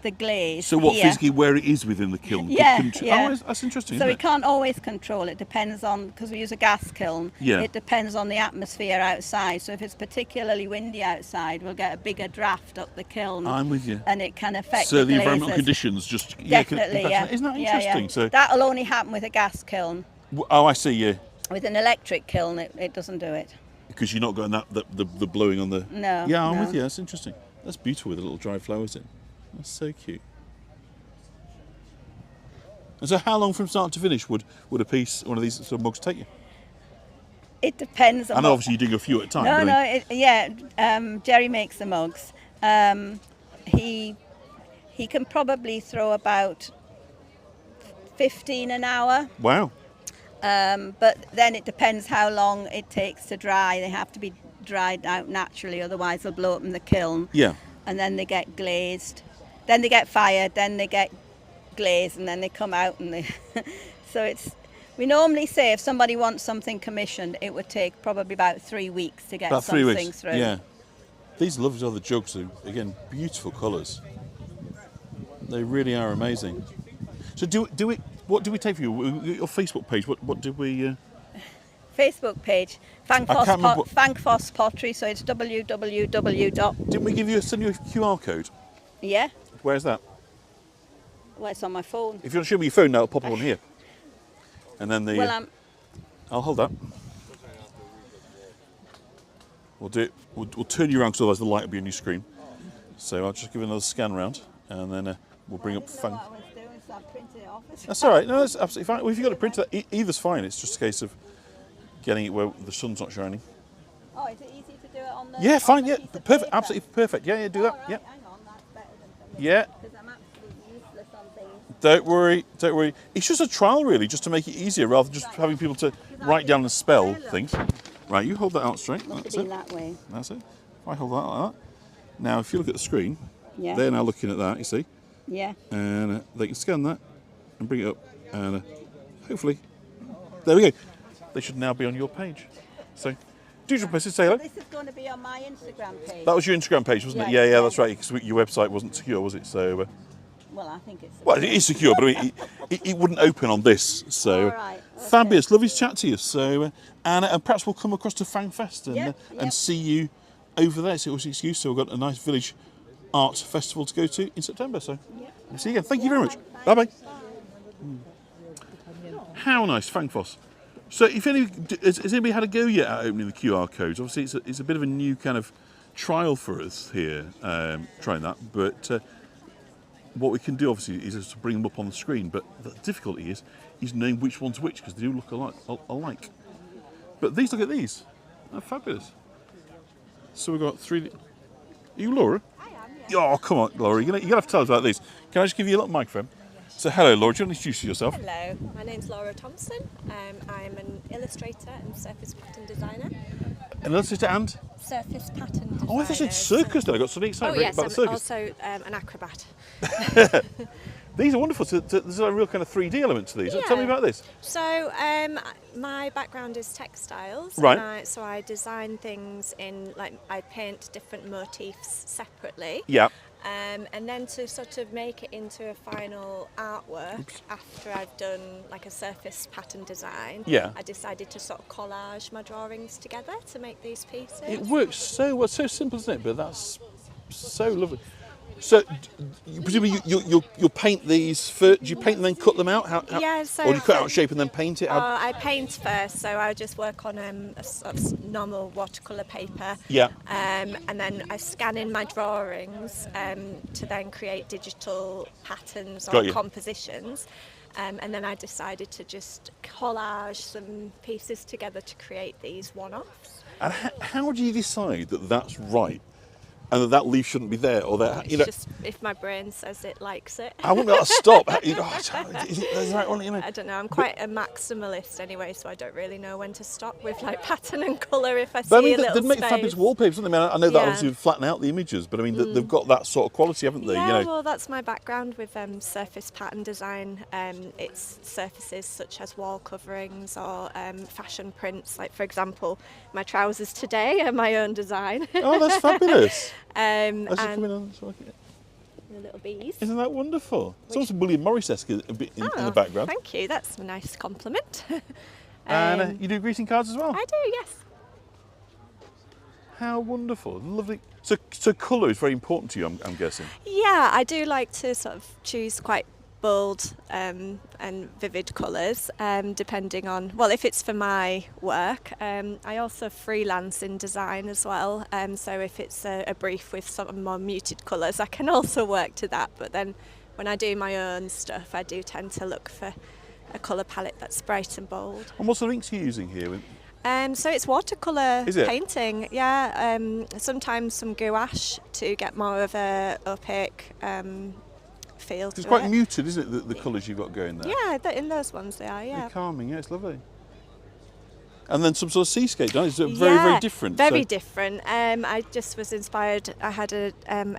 the glaze. So what, physically where it is within the kiln? Yeah. Oh, that's interesting. So we can't always control it. Depends on, because we use a gas kiln. Yeah. It depends on the atmosphere outside. So if it's particularly windy outside, we'll get a bigger draft up the kiln. I'm with you. And it can affect the glazes. environmental conditions just Definitely, Isn't that interesting? Yeah. So that'll only happen with a gas kiln. Oh, I see. Yeah. With an electric kiln, it doesn't do it. Because you're not getting the blowing on the. No. Yeah, I'm with you. That's interesting. That's beautiful with the little dried flowers in. That's so cute. And so, how long from start to finish would one of these sort of mugs take you? It depends on. And obviously, you're doing a few at a time. Jerry makes the mugs. He can probably throw about 15 an hour. Wow. But then it depends how long it takes to dry. They have to be dried out naturally, otherwise they'll blow up in the kiln. Yeah. And then they get glazed. Then they get fired. Then they get glazed, and then they come out and they. So we normally say if somebody wants something commissioned, it would take probably about 3 weeks to get something through. Yeah. These lovely other jugs are, again, beautiful colours. They really are amazing. So do What did we take for you? Your Facebook page. What did we? Facebook page, Thankfoss Pottery. So it's www. Didn't we send you a QR code? Yeah. Where's that? Well, it's on my phone. If you want to show me your phone now, I'll pop it on here. And then the. Well, I'll hold that. We'll do it. We'll turn you around because otherwise the light will be on your screen. So I'll just give it another scan around, and then we'll bring up. That's all right. No, that's absolutely fine. Well, if you've got a printer, either's fine. It's just a case of getting it where the sun's not shining. Oh, is it easy to do it on the? Yeah, fine. The Yeah, piece of perfect. paper? Absolutely perfect. Yeah, do that. Right, Yeah. hang on, that's better than something. Yeah. Because I'm absolutely useless on things. Don't worry. Don't worry. It's just a trial, really, just to make it easier, rather than just having people to write down and spell things. Right, you hold that out straight. That's it. That way. That's it. If I hold that like that. Now, if you look at the screen, Yeah. they're now looking at that. You see. Yeah. And they can scan that and bring it up, and hopefully, there we go. They should now be on your page. So, do your best to say hello. This is going to be on my Instagram page. That was your Instagram page, wasn't it? Yeah, Yeah, that's right. Because your website wasn't secure, was it? So, well, I think it's. well, it is secure, but I mean, it wouldn't open on this. So, All right, okay. Fabulous, lovely to chat to you. So, and perhaps we'll come across to Fangfest and see you over there. So it was an excuse. So we've got a nice village art festival to go to in September. So, we'll see you again. Thank you very much. Bye bye. How nice, Fangfoss. So, if has anybody had a go yet at opening the QR codes? Obviously, it's a bit of a new kind of trial for us here, trying that. But what we can do, obviously, is just to bring them up on the screen. But the difficulty is knowing which one's which, because they do look alike. But look at these. They're fabulous. So we've got 3D. Are you Laura? I am, yeah. Oh, come on, Laura. You're going to have to tell us about these. Can I just give you a little microphone? So, hello, Laura. Do you want to introduce yourself? Hello, my name's Laura Thompson. I'm an illustrator and surface pattern designer. An illustrator and? Surface pattern designer. Oh, I thought you said circus then. I got something excited yes, about the circus. Also an acrobat. These are wonderful. So there's a real kind of 3D element to these. So Yeah. tell me about this. So my background is textiles. Right. And so I design things I paint different motifs separately. Yeah. And then to sort of make it into a final artwork after I've done like a surface pattern design, Yeah. I decided to sort of collage my drawings together to make these pieces. It works so well. So simple, isn't it? But that's so lovely. So, presumably you'll paint these first. Do you paint and then cut them out? Yeah, so or do you cut out shape and then paint it? I paint first, so I just work on a sort of normal watercolor paper. Yeah. And then I scan in my drawings to then create digital patterns Got or you. compositions. And then I decided to just collage some pieces together to create these one-offs. And how do you decide that that's right, and that leaf shouldn't be there, or that It's just if my brain says it likes it. I wouldn't be able to stop. Is it the right one? I don't know. I'm quite a maximalist anyway, so I don't really know when to stop with like pattern and colour if I see But I mean, a little they make space. fabulous wallpapers, don't they? I know that Yeah. obviously would flatten out the images, but I mean, they've got that sort of quality, haven't they? Yeah, You know. well, that's my background with surface pattern design. It's surfaces such as wall coverings or fashion prints. Like, for example, my trousers today are my own design. Oh, that's fabulous. And Coming on, so I can- the little bees. Isn't that wonderful? It's also William Morris-esque a bit in the background. Thank you. That's a nice compliment. And you do greeting cards as well? I do, yes. How wonderful. Lovely. So colour is very important to you, I'm guessing. Yeah, I do like to sort of choose quite bold and vivid colours, depending on, well, if it's for my work. I also freelance in design as well, so if it's a brief with some more muted colours, I can also work to that. But then when I do my own stuff, I do tend to look for a colour palette that's bright and bold. And what sort of inks are you using here? So it's watercolour Is it? painting, yeah. Sometimes some gouache to get more of a opaque feel to It's quite it. muted, isn't it, the colours you've got going there? Yeah, in those ones they are, yeah. They're calming, yeah, it's lovely. And then some sort of seascape, don't it? It's very, very different. Very different. I just was inspired. I had a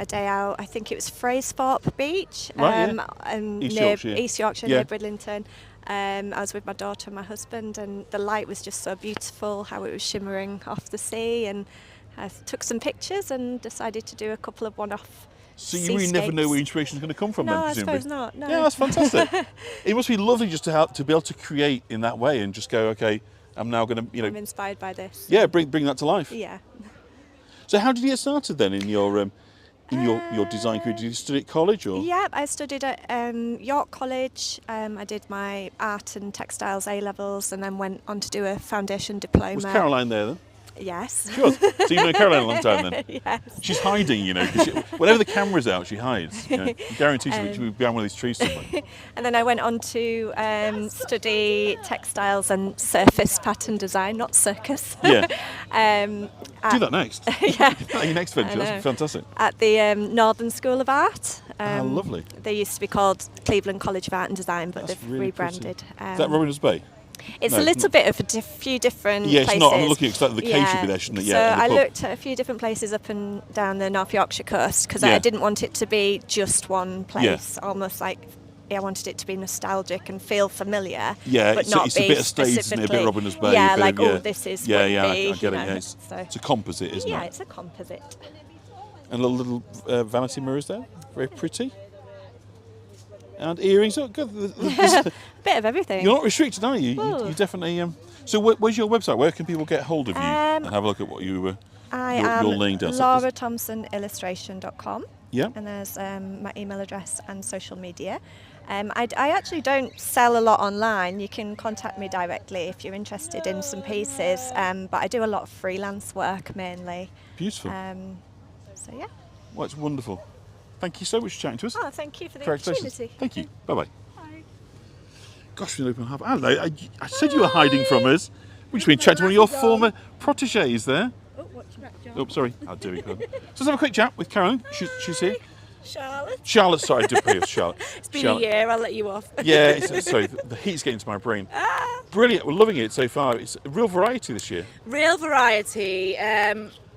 day out, I think it was Fraysthorpe Beach, Right, yeah. East near Yorkshire. East Yorkshire, Yeah. near Bridlington. I was with my daughter and my husband, and the light was just so beautiful, how it was shimmering off the sea, and I took some pictures and decided to do a couple of one-off So you really never know where inspiration is going to come from, no, then, I presumably? suppose not. No. Yeah, that's fantastic. It must be lovely just to be able to create in that way and just go, okay, I'm now going to, I'm inspired by this. Yeah, bring that to life. Yeah. So how did you get started then in your design career? Did you study at college or? Yeah, I studied at York College. I did my art and textiles A-levels and then went on to do a foundation diploma. Was Caroline there then? Yes. She was. So you've known Caroline a long time then? Yes. She's hiding, 'cause whenever the camera's out, she hides. I guarantee she'll be behind one of these trees somewhere. And then I went on to study textiles and surface pattern design, not circus. Yeah. Do that next. Yeah. Your next venture, that's fantastic. At the Northern School of Art. Lovely. They used to be called Cleveland College of Art and Design, but That's they've really rebranded. Is that Robin's Bay? It's No, a little bit of a few different Yeah, it's places. not. I'm looking at the cave should be there, shouldn't it? Yeah. So I looked at a few different places up and down the North Yorkshire coast because I didn't want it to be just one place. Almost like I wanted it to be nostalgic and feel familiar. Yeah, but not it's a be bit of stage, isn't it? A bit of Robin's Bay. Yeah, a bit like of, this is. Yeah, what yeah, be, I get it. Yeah, so. it's a composite, isn't it? Yeah, it's a composite. And little vanity mirrors there, very pretty. And earrings. Oh, good. Bit of everything. You're not restricted, are you? You definitely. So, where's your website? Where can people get hold of you and have a look at what you're laying down? LauraThompsonIllustration.com. Yeah. And there's my email address and social media. I actually don't sell a lot online. You can contact me directly if you're interested in some pieces. But I do a lot of freelance work mainly. Beautiful. So yeah. Well, it's wonderful. Thank you so much for chatting to us. Oh, thank you for the opportunity. Thank you. Bye-bye. Gosh, we open half. Hello, I said you were hiding from us. We've just been chatting to one of your former protégés there. Oh, what's your back, John? Oh, sorry. I'll do it. So let's have a quick chat with Caroline. She's here. Charlotte, sorry, I did pay off Charlotte. It's been a year, I'll let you off. Yeah, sorry, the heat's getting to my brain. Brilliant, we're loving it so far. It's a real variety this year. Real variety.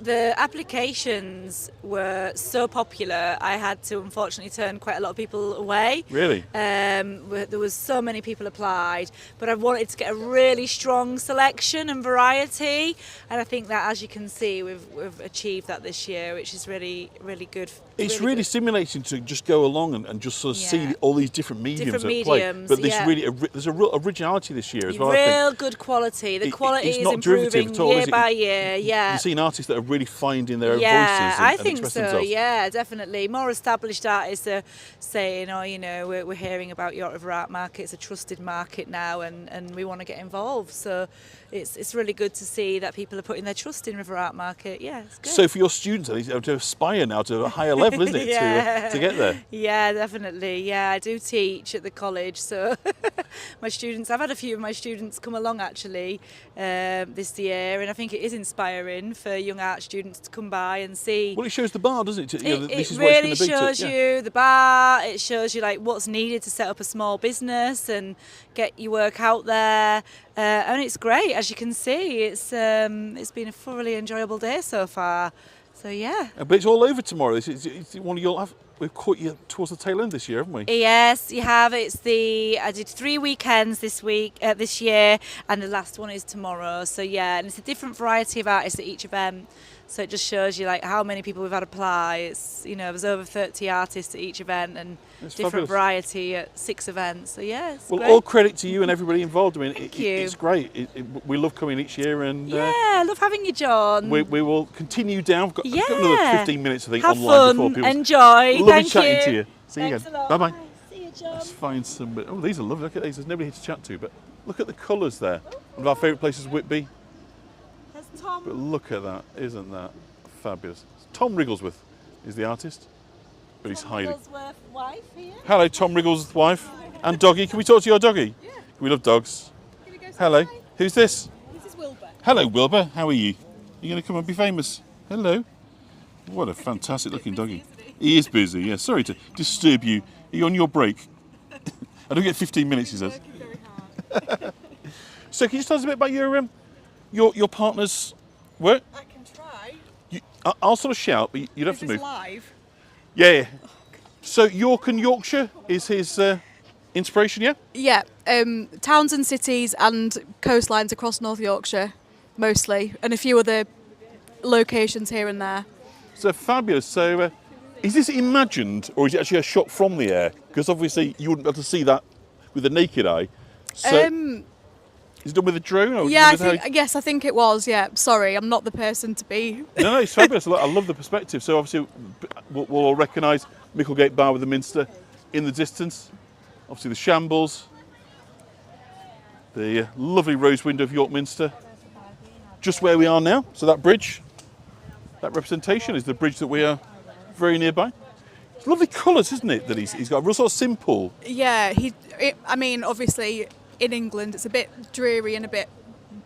The applications were so popular, I had to unfortunately turn quite a lot of people away. Really? There was so many people applied, but I wanted to get a really strong selection and variety, and I think that, as you can see, we've achieved that this year, which is really, really good. It's really stimulating to just go along and just sort of see all these different mediums at play. But there's a real originality this year as well. Real good quality. The quality is improving year by year. Yeah. You've seen artists that are really finding their own voices and think expressing so. themselves. Yeah, definitely. More established artists are saying, we're hearing about York River Art Market. It's a trusted market now, and we want to get involved. So it's really good to see that people are putting their trust in River Art Market. Yeah, it's good. So for your students, they have to aspire now to a higher level, isn't it, to get there? Yeah, definitely. Yeah, I do teach at the college, so I've had a few of my students come along actually this year, and I think it is inspiring for young art students to come by and see. Well, it shows the bar, doesn't it? It really shows you the bar. It shows you like what's needed to set up a small business and get your work out there. And it's great, as you can see. It's been a thoroughly enjoyable day so far. So yeah. But it's all over tomorrow. It's one of your. We've caught you towards the tail end this year, haven't we? Yes, you have. I did 3 weekends this year, and the last one is tomorrow. So yeah, and it's a different variety of artists at each event. So it just shows you like how many people we've had apply. It's there's over 30 artists at each event and different variety at 6 events. So yeah, it's great. All credit to you and everybody involved. I mean, Thank you. It's great. We love coming each year, and I love having you, John. We will continue down. We've got another 15 minutes, I think, have online fun, before people. Enjoy. Lovely chatting to you. See Thanks you a lot. again. Bye bye. See you, John. Let's find some. Oh, these are lovely. Look at these. There's nobody here to chat to, but look at the colours there. One of our favourite places, Whitby. There's Tom. But look at that. Isn't that fabulous? Tom Wrigglesworth is the artist, but he's hiding. Wrigglesworth wife here. Hello, Tom Wrigglesworth's wife and doggy. Can we talk to your doggy? Yeah. We love dogs. Hello. Hi. Who's this? This is Wilbur. Hello, Wilbur. How are you? You're going to come and be famous. Hello. What a fantastic looking doggy. He is busy, yeah. Sorry to disturb you. Are you on your break? I don't get 15 minutes, he says. So can you just tell us a bit about your partner's work? I can try. I'll sort of shout, but you'd have to move. Live? Yeah. So York and Yorkshire is his inspiration, yeah? Yeah, towns and cities and coastlines across North Yorkshire, mostly, and a few other locations here and there. So fabulous. So Is this imagined, or is it actually a shot from the air? Because obviously you wouldn't be able to see that with the naked eye. So, is it done with a drone? Or Yeah, I think it was. Yeah, sorry, I'm not the person to be. No, it's fabulous. I love the perspective. So obviously we'll all recognise Micklegate Bar with the Minster in the distance. Obviously the Shambles, the lovely rose window of York Minster. Just where we are now, so that bridge, that representation is the bridge that we are very nearby. It's lovely colours, isn't it, that he's got? Real sort of simple. Yeah, I mean, obviously in England it's a bit dreary and a bit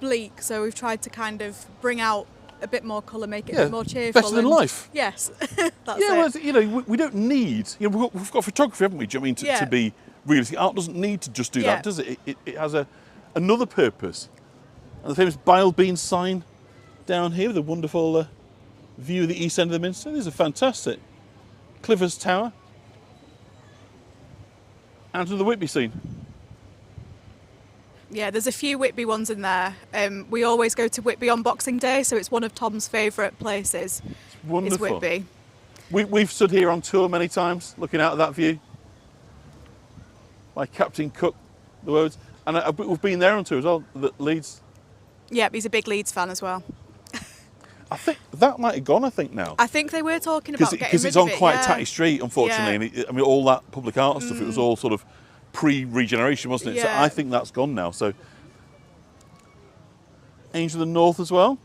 bleak, so we've tried to kind of bring out a bit more colour, make it a bit more cheerful. Better than life. Yes, that's yeah, it. well, you know, we don't need. You know, we've got photography, haven't we? Do you know what I mean to be realistic? Art doesn't need to just do that, does it? It has another purpose. And the famous Bile Bean sign down here with a wonderful view of the east end of the Minster. These are fantastic. Clifford's Tower. And to the Whitby scene. Yeah, there's a few Whitby ones in there. We always go to Whitby on Boxing Day, so it's one of Tom's favourite places. It's wonderful. Is Whitby. We've stood here on tour many times, looking out at that view. By Captain Cook, the words. And we've been there on tour as well, Leeds. Yeah, he's a big Leeds fan as well. I think that might have gone, now. I think they were talking about getting rid of it. Because it's on quite a tatty street, unfortunately. Yeah. And I mean, all that public art and stuff, it was all sort of pre-regeneration, wasn't it? Yeah. So I think that's gone now. So Angel of the North as well.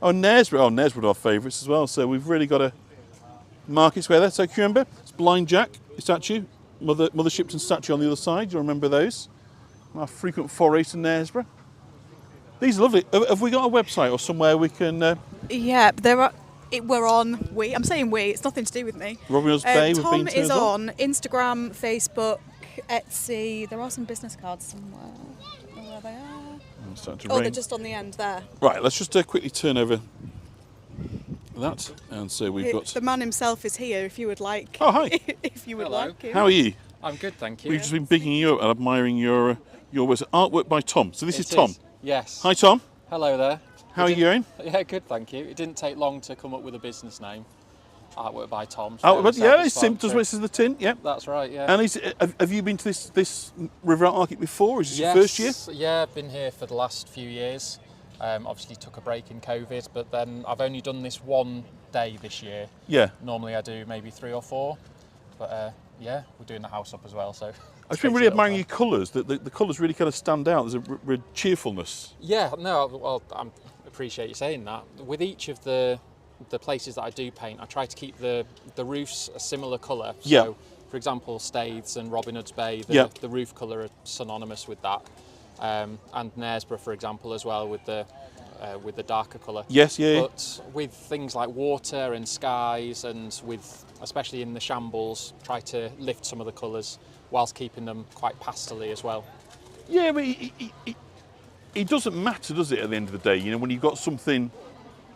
Oh, Knaresborough. Oh, Knaresborough are our favourites as well. So we've really got a Market Square there. So can you remember? It's Blind Jack, statue. Mother Shipton statue on the other side. Do you remember those? Our frequent foray to Knaresborough. These are lovely. Have we got a website or somewhere we can... Yeah, there are. We're on. I'm saying we. It's nothing to do with me. Robin Hood's Bay. Tom is on Instagram, Facebook, Etsy. There are some business cards somewhere. I don't know where they are. It's starting to rain. rain. They're just on the end there. Right. Let's just quickly turn over that, and so we've got. The man himself is here. If you would like. Oh, hi. If you would like him. How are you? I'm good, thank you. We've just been bigging you up and admiring your work. Artwork by Tom. So this is Tom. Yes. Hi, Tom. Hello there. How are you doing? Yeah, good, thank you. It didn't take long to come up with a business name. Artwork by Tom. It's simple as this is the tin. Yep. That's right. Yeah. And have you been to this River Art Market before? Is this your first year? Yeah, I've been here for the last few years. Obviously took a break in COVID, but then I've only done this one day this year. Yeah. Normally I do maybe 3 or 4, but yeah, we're doing the house up as well. So I've been really admiring your colours. The colours really kind of stand out. There's a real cheerfulness. Yeah. No. Well, I appreciate you saying that. With each of the places that I do paint, I try to keep the roofs a similar colour. Yeah. So, for example, Staithes and Robin Hood's Bay, the roof colour are synonymous with that. And Knaresborough, for example, as well, with the darker colour. Yes, yeah. But with things like water and skies, and with especially in the Shambles, try to lift some of the colours whilst keeping them quite pastel-y as well. Yeah, but it doesn't matter, does it? At the end of the day, you know, when you've got something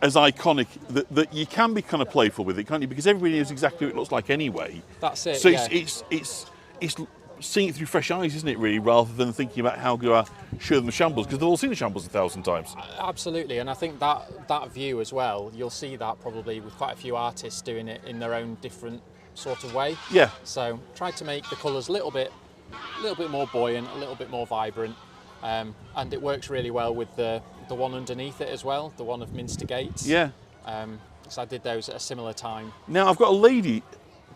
as iconic that you can be kind of playful with it, can't you? Because everybody knows exactly what it looks like anyway. That's it. So yeah. it's seeing it through fresh eyes, isn't it, really, rather than thinking about how do I show them the Shambles, because they've all seen the Shambles 1,000 times. Absolutely, and I think that view as well, you'll see that probably with quite a few artists doing it in their own different sort of way. Yeah. So try to make the colours a little bit more buoyant, a little bit more vibrant, and it works really well with the one underneath it as well, the one of Minster Gates. Yeah. So I did those at a similar time. Now I've got a lady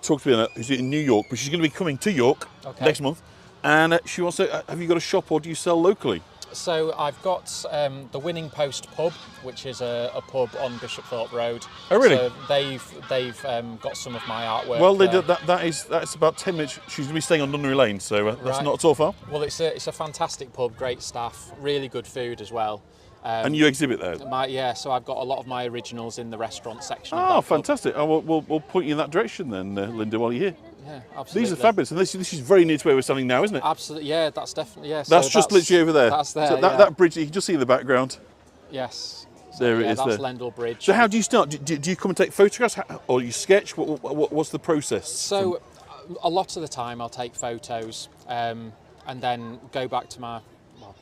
talk to me who's in New York, but she's going to be coming to York next month, and she wants to. Have you got a shop, or do you sell locally? So I've got the Winning Post pub, which is a pub on Bishopthorpe Road. Oh, really? So they've got some of my artwork. Well, that's about 10 minutes. She's going to be staying on Nunnery Lane, so that's not at all far. Well, it's a fantastic pub, great staff, really good food as well. And you exhibit there? So I've got a lot of my originals in the restaurant section. Oh, fantastic! We'll point you in that direction then, Linda, while you're here. Yeah, absolutely. These are fabulous, and this is very near to where we're standing now, isn't it? Absolutely, yeah, that's definitely, yeah. That's just literally over there. That's there, so that bridge, you can just see in the background. Yes. There it is. That's there. Lendl Bridge. So how do you start? Do you come and take photographs, or you sketch? What's the process? So a lot of the time I'll take photos and then go back to my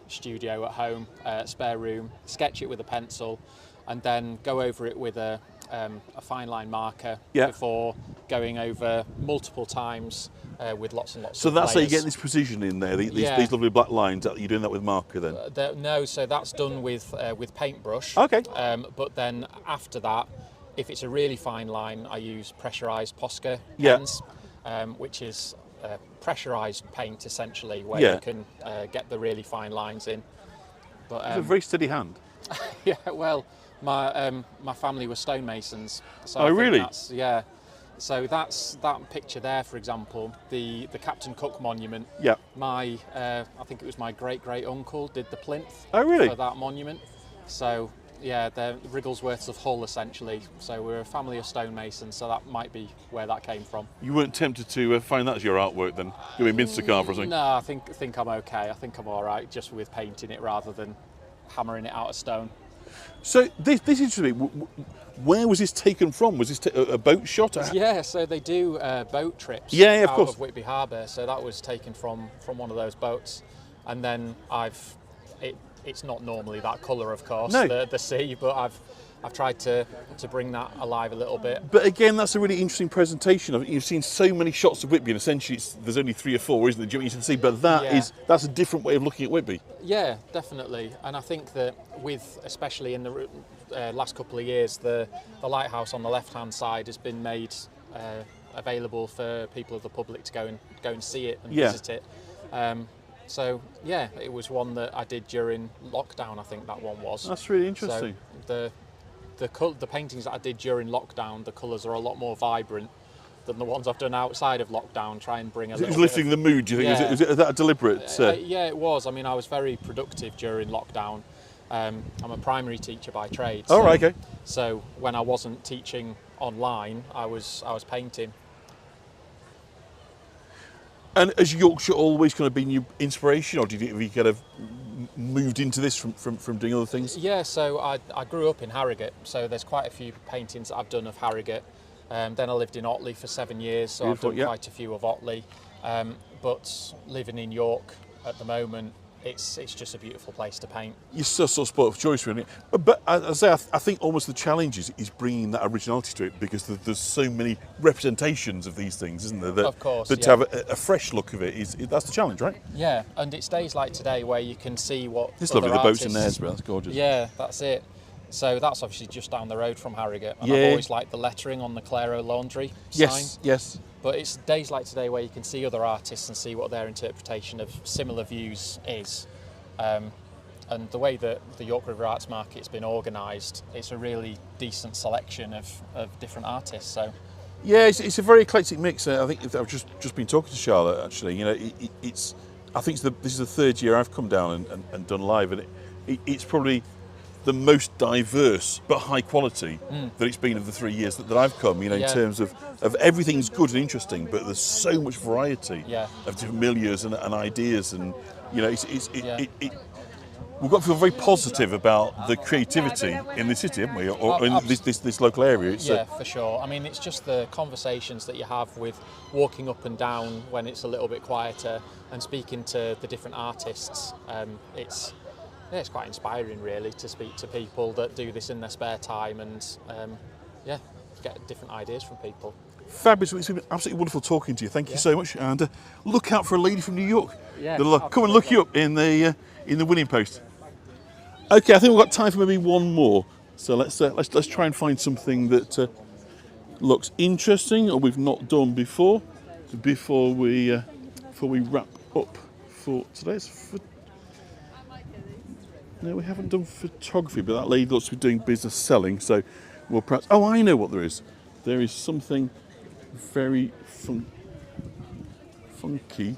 studio at home, spare room, sketch it with a pencil, and then go over it with a fine line marker before, going over multiple times with lots and lots So of that's how you layers. get this precision in there, these lovely black lines. You're doing that with marker then? No, so that's done with paintbrush. Okay. But then after that, if it's a really fine line, I use pressurised Posca Yeah. pens, which is pressurised paint essentially, where Yeah. you can get the really fine lines in. But It's a very steady hand. yeah, well, my family were stonemasons. So Oh, I think really? Yeah. So that's that picture there, for example, the Captain Cook monument. Yeah. I think it was my great uncle did the plinth. Oh, really? For that monument. So yeah, they're Wrigglesworths of Hull essentially. So we're a family of stonemasons. So that might be where that came from. You weren't tempted to find that as your artwork then, doing Minster carve or something? No, I think I'm okay. I think I'm all right just with painting it rather than hammering it out of stone. So this interests me. Where was this taken from? Was this a boat shot? Yeah, so they do boat trips Yeah, of out course. of Whitby Harbour. So that was taken from one of those boats, and then it's not normally that colour, of course, No. the sea, but I've tried to bring that alive a little bit. But again, that's a really interesting presentation. You've seen so many shots of Whitby, and essentially there's only 3 or 4, isn't there, you can see? But that's a different way of looking at Whitby. Yeah, definitely. And I think that especially in the last couple of years, the lighthouse on the left-hand side has been made available for people of the public to go and see it and visit it. So yeah, it was one that I did during lockdown. I think that one was. That's really interesting. So the paintings that I did during lockdown, the colours are a lot more vibrant than the ones I've done outside of lockdown. Try and bring a little. It was lifting the mood. Do you think? Yeah. Was that a deliberate? Yeah, it was. I mean, I was very productive during lockdown. I'm a primary teacher by trade. Oh, right, okay. So when I wasn't teaching online, I was painting. And has Yorkshire always kind of been your inspiration, or have you kind of moved into this from doing other things? Yeah, so I grew up in Harrogate, so there's quite a few paintings that I've done of Harrogate. Then I lived in Otley for 7 years, so Beautiful, I've done quite a few of Otley. But living in York at the moment, it's just a beautiful place to paint. You're so spoiled for choice, really. But as I say, I think almost the challenge is bringing that originality to it, because there's so many representations of these things, isn't there? Of course, That yeah. to have a fresh look of that's the challenge, right? Yeah, and it's days like today where you can see what It's other lovely, the boats in artists- Knaresborough, that's gorgeous. Yeah, that's it. So that's obviously just down the road from Harrogate, and Yeah. I've always liked the lettering on the Claro Laundry sign. Yes. But it's days like today where you can see other artists and see what their interpretation of similar views is. And the way that the York River Arts Market's been organised, it's a really decent selection of different artists. So Yeah, it's a very eclectic mix. I think I've just been talking to Charlotte, actually. You know, I think this is the 3rd year I've come down and done live, and it's probably the most diverse but high quality that it's been of the 3 years that I've come, you know, in terms of everything's good and interesting, but there's so much variety of different milieus and ideas, and you know, we've got to feel very positive about the creativity in the city, haven't we, or in this local area. Yeah, for sure. I mean, it's just the conversations that you have with walking up and down when it's a little bit quieter and speaking to the different artists. It's quite inspiring, really, to speak to people that do this in their spare time and get different ideas from people. Fabulous. It's been absolutely wonderful talking to you. Thank you so much. And look out for a lady from New York. Yeah, That'll come and look you up in the winning post. Okay, I think we've got time for maybe one more. So let's try and find something that looks interesting or we've not done before we wrap up for today. No, we haven't done photography, but that lady looks to be doing business selling. So we'll perhaps. Oh, I know what there is. There is something very funky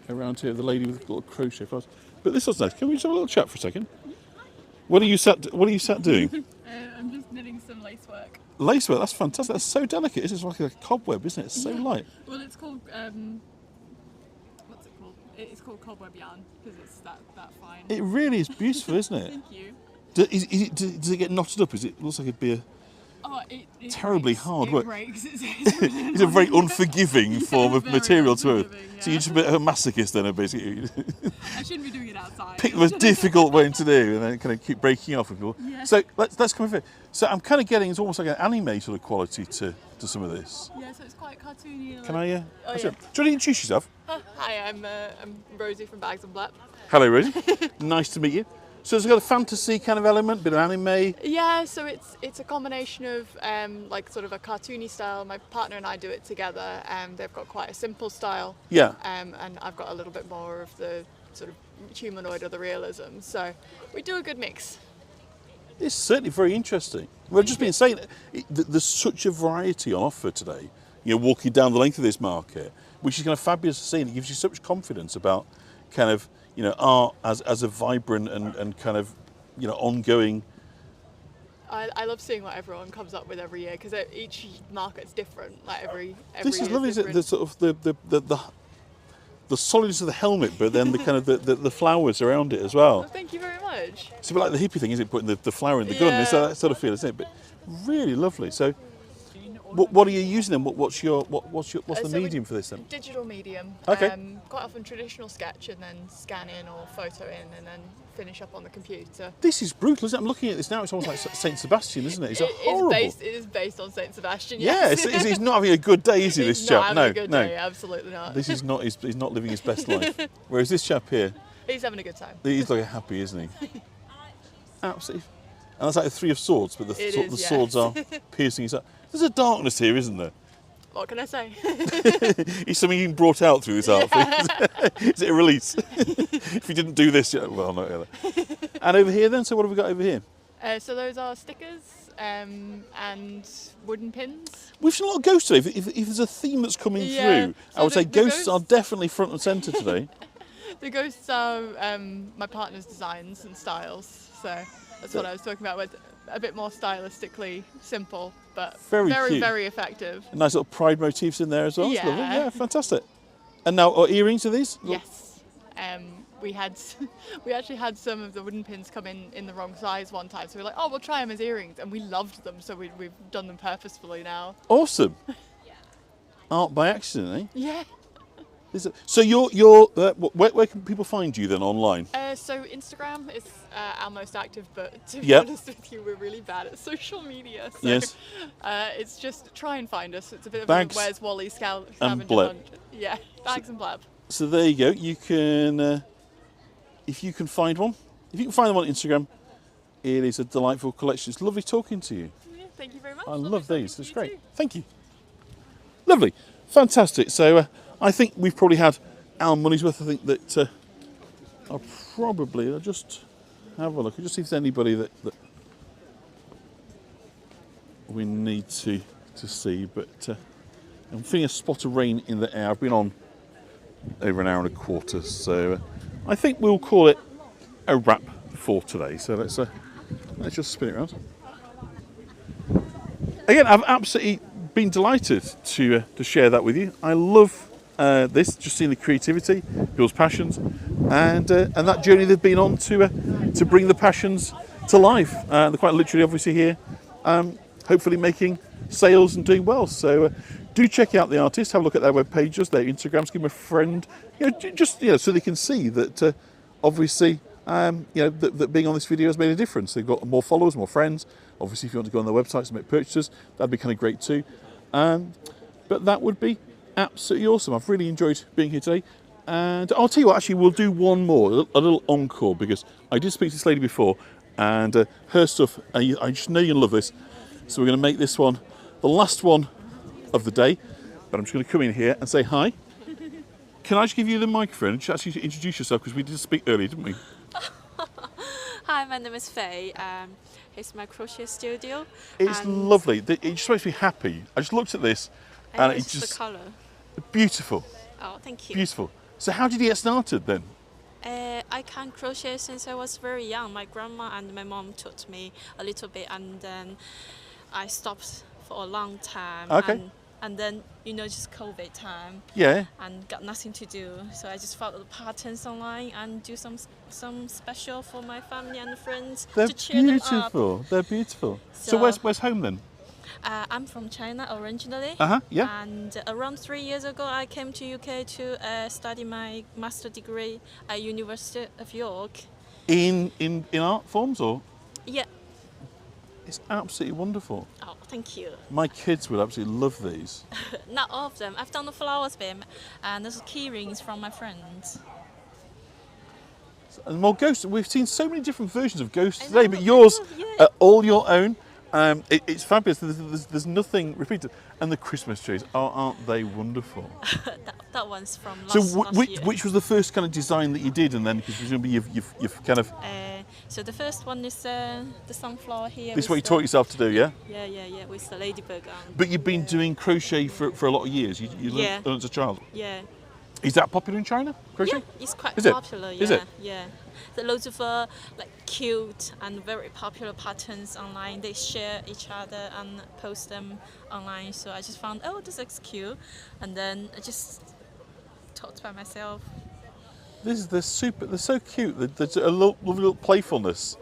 around here. The lady with the little crochet flowers. But this was nice. Can we just have a little chat for a second? What are you sat doing? I'm just knitting some lacework. Lacework. That's fantastic. That's so delicate. This is like a cobweb, isn't it? It's so light. Well, it's called what's it called? It's called cobweb yarn because it's that fine. It really is beautiful, isn't it? Thank you. Does it get knotted up? It looks like it'd be Oh, terribly hard work. Breaks. It's a very unforgiving form of material to work. So you're just a bit of a masochist then, basically. I shouldn't be doing it outside. Pick the most difficult one to do and then kind of keep breaking off with people. Yeah. So let's come over. So I'm kind of getting, it's almost like an anime sort of quality to some of this. Yeah, so it's quite cartoony. Can I? Oh, yeah. Do you want to introduce yourself? Hi, I'm Rosie from Bags and Blap. Hello, Rosie. Nice to meet you. So it's got a fantasy kind of element, bit of anime. Yeah, so it's a combination of like sort of a cartoony style. My partner and I do it together. They've got quite a simple style. Yeah. And I've got a little bit more of the sort of humanoid or the realism. So we do a good mix. It's certainly very interesting. We've just been saying there's such a variety on offer today. You know, walking down the length of this market, which is kind of fabulous to see, and it gives you so much confidence about kind of, you know, art as a vibrant and kind of, you know, ongoing. I love seeing what everyone comes up with every year because each market's different. Like every This is lovely, different. the sort of the solidness of the helmet, but then the kind of the flowers around it as well. Oh, thank you very much. It's a bit like the hippie thing, isn't it? Putting the flower in the gun. It's that sort of feel, isn't it? But really lovely. So, what are you using then? What's the medium for this then? Digital medium. Okay. Quite often traditional sketch and then scan in or photo in and then finish up on the computer. This is brutal, isn't it? I'm looking at this now. It's almost like Saint Sebastian, isn't it? It's horrible. It is based on Saint Sebastian. Yeah, Yes. he's not having a good day, is he? This He's chap? not having a good day, absolutely not. This is not. He's not living his best life. Whereas this chap here, He's having a good time. he's like happy, isn't he? Absolutely. And that's like the Three of Swords, but the swords are piercing his. There's a darkness here, isn't there? What can I say? Is something being brought out through this art thing? Is it a release? If you didn't do this, well, not really. And over here then, so what have we got over here? So those are stickers and wooden pins. We've seen a lot of ghosts today. If there's a theme that's coming through, so I would say the ghosts are definitely front and centre today. The ghosts are my partner's designs and styles. So that's what I was talking about, with a bit more stylistically simple, but Very cute. very effective. Nice little pride motifs in there as well. Yeah. It's lovely. Yeah, fantastic. And now, earrings are these? Yes. We actually had some of the wooden pins come in the wrong size one time, so we were like, oh, we'll try them as earrings, and we loved them, so we've done them purposefully now. Awesome. Art by accident, eh? Yeah. So where can people find you then online? So Instagram is our most active, but to be Yep. honest with you, we're really bad at social media. So Yes. It's just try and find us. It's a bit of Bags a Where's Wally and scavenger Blab. hunt. Yeah, Bags and Blab. So there you go. You can, if you can find one, if you can find them on Instagram, it is a delightful collection. It's lovely talking to you. Yeah, thank you very much. I love these. It's great. Thank you. Lovely. Fantastic. So I think we've probably had our money's worth. I think that I'll just have a look. I'll just see if there's anybody that we need to see. But I'm feeling a spot of rain in the air. I've been on over an hour and a quarter. So I think we'll call it a wrap for today. So let's just spin it around. Again, I've absolutely been delighted to share that with you. I love this, just seeing the creativity, people's passions, and that journey they've been on to bring the passions to life. They're quite literally, obviously, here, hopefully making sales and doing well. So do check out the artists, have a look at their web pages, their Instagrams, give them a friend, so they can see that obviously, that being on this video has made a difference. They've got more followers, more friends. Obviously, if you want to go on their websites and make purchases, that'd be kind of great too. But that would be absolutely awesome. I've really enjoyed being here today. And I'll tell you what, actually, we'll do one more, a little encore, because I did speak to this lady before, and her stuff, I just know you'll love this. So we're going to make this one the last one of the day. But I'm just going to come in here and say hi. Can I just give you the microphone and just actually introduce yourself, because we did speak earlier, didn't we? Hi, my name is Faye. It's my crochet studio. It's lovely. It just makes me happy. I just looked at this and it's just the colour. Beautiful. Oh, thank you. Beautiful. So how did you get started then? I can crochet since I was very young. My grandma and my mom taught me a little bit, and then I stopped for a long time. Okay. And then, just COVID time. Yeah. And got nothing to do. So I just followed the patterns online and do some special for my family and friends They're to cheer them up. beautiful. They're beautiful. So where's home then? I'm from China originally. Yeah. And around 3 years ago, I came to UK to study my master degree at University of York. In art forms, or? Yeah. It's absolutely wonderful. Oh, thank you. My kids would absolutely love these. Not all of them. I've done the flowers bit, and there's key rings from my friends. And more ghosts. We've seen so many different versions of ghosts today, but yours are all your own. It's fabulous. There's nothing repeated. And the Christmas trees, aren't they wonderful? that one's from last year. Which was the first kind of design that you did, and then because presumably you've kind of. So the first one is the sunflower here. This is what you taught yourself to do, yeah? Yeah, with the ladybug on. But you've been doing crochet for a lot of years. You learned as a child. Yeah. Is that popular in China? Crochet? Yeah, it's quite is popular. It? Yeah, is it? Yeah. There are loads of like cute and very popular patterns online. They share each other and post them online. So I just found, oh, this looks cute, and then I just taught by myself. They're so cute. There's a little playfulness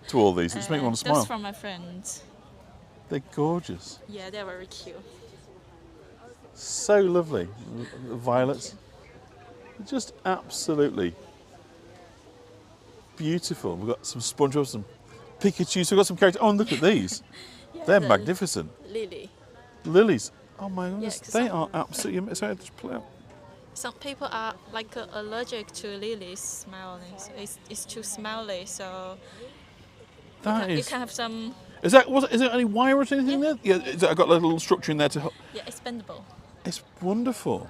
to all these. It just makes me want to smile. That's from my friends. They're gorgeous. Yeah, they're very cute. So lovely. The violets. Just absolutely beautiful. We've got some SpongeBob, some Pikachus. We've got some characters. Oh, and look at these. They're magnificent. Lilies. Oh my goodness, they are absolutely. Sorry, just pull it out. Some people are like allergic to lilies smelling. So it's too smelly. So you can have some. Is there any wire or anything there? Yeah. I got a little structure in there to help. Yeah, it's bendable. It's wonderful.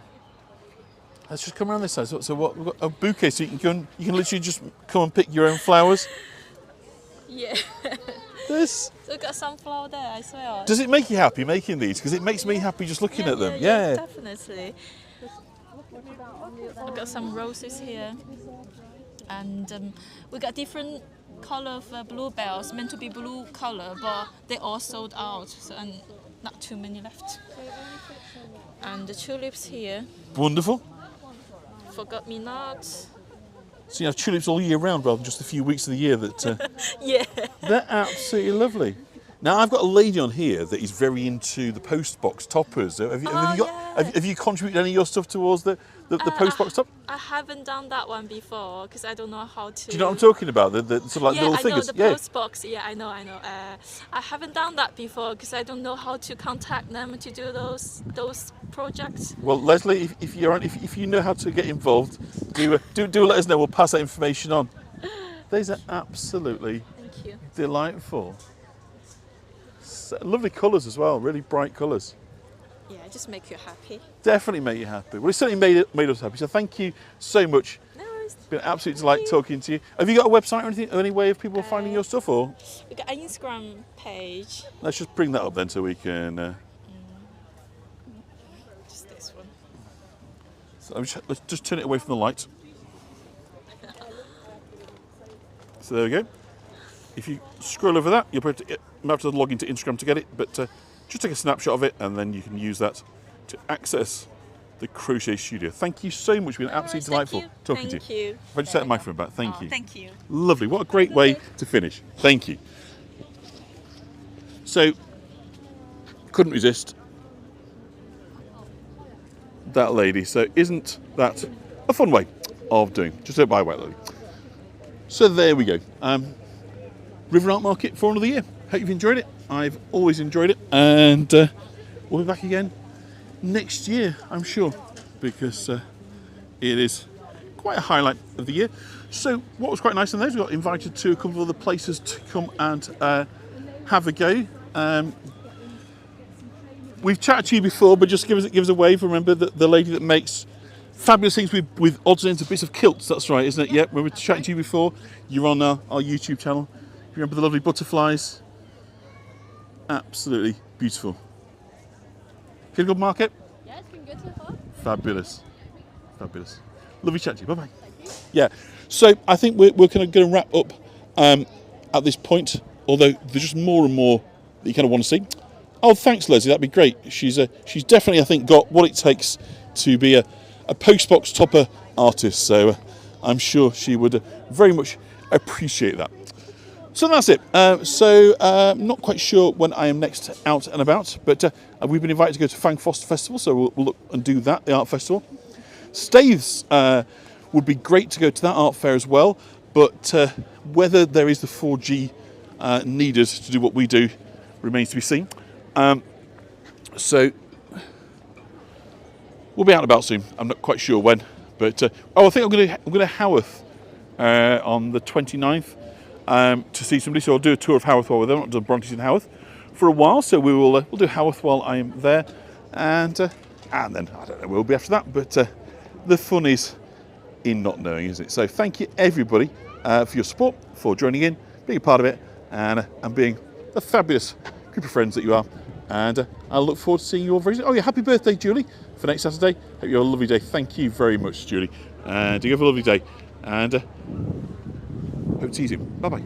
Let's just come around this side. So what? We've got a bouquet, so you can literally just come and pick your own flowers. Yeah. This. So we've got a sunflower there, I swear. Does it make you happy making these? Because it makes me happy just looking at them. Yeah, definitely. I've got some roses here, and we got different color of bluebells, meant to be blue color, but they all sold out, so and not too many left. And the tulips here. Wonderful. Forget-me-nots. So you have tulips all year round rather than just a few weeks of the year that... Yeah. They're absolutely lovely. Now, I've got a lady on here that is very into the postbox toppers. Have you contributed any of your stuff towards the postbox top? I haven't done that one before because I don't know how to... Do you know what I'm talking about? The sort of like little figures? Yeah, I know the postbox. Yeah, I know. I haven't done that before because I don't know how to contact them to do those projects. Well, Leslie, if you know how to get involved, do let us know. We'll pass that information on. These are absolutely delightful. So, lovely colours as well, really bright colours. Yeah, just make you happy. Definitely make you happy. Well, it certainly made us happy. So thank you so much. No worries. It's been an absolute delight talking to you. Have you got a website or anything, or any way of people finding your stuff? Or We've got an Instagram page. Let's just bring that up then so we can... Just this one. So let's just turn it away from the light. So there we go. If you scroll over that, you'll have to log into Instagram to get it, but just take a snapshot of it and then you can use that to access the Crochet Studio. Thank you so much. It's been absolutely delightful talking to you. Thank you. If I just set the microphone back, thank you. Thank you. Lovely. What a great way to finish. Thank you. So, couldn't resist that lady. So isn't that a fun way of doing? Just do it by white lady. So there we go. River Art Market for another year. Hope you've enjoyed it. I've always enjoyed it, and we'll be back again next year, I'm sure, because it is quite a highlight of the year. So what was quite nice in there is we got invited to a couple of other places to come and have a go. We've chatted to you before, but just give us a wave. Remember the lady that makes fabulous things with odds and ends of bits of quilts. That's right, isn't it? Yep. We were chatting to you before. You're on our YouTube channel. You remember the lovely butterflies? Absolutely beautiful. Been a good market? Yeah, it's been good so far. Fabulous. Fabulous. Lovely chat to you. Bye-bye. Yeah. So I think we're kind of going to wrap up at this point, although there's just more and more that you kind of want to see. Oh, thanks, Leslie. That'd be great. She's definitely, I think, got what it takes to be a postbox topper artist. So I'm sure she would very much appreciate that. So that's it. Not quite sure when I am next out and about, but we've been invited to go to Fangfoster Festival, so we'll look and do that, the art festival. Staithes would be great to go to that art fair as well, but whether there is the 4G needed to do what we do remains to be seen. So we'll be out and about soon. I'm not quite sure when, but I think I'm going to Haworth on the 29th. To see somebody, so I'll do a tour of Haworth while we're there. I've not done Brontes in Haworth for a while, so we'll do Haworth while I am there, and then I don't know where we'll be after that. But the fun is in not knowing, isn't it? So thank you everybody for your support, for joining in, being a part of it, and being the fabulous group of friends that you are. And I look forward to seeing you all very soon. Oh yeah, happy birthday, Julie, for next Saturday. Hope you have a lovely day. Thank you very much, Julie, and you have a lovely day. And hope to see you soon. Bye-bye.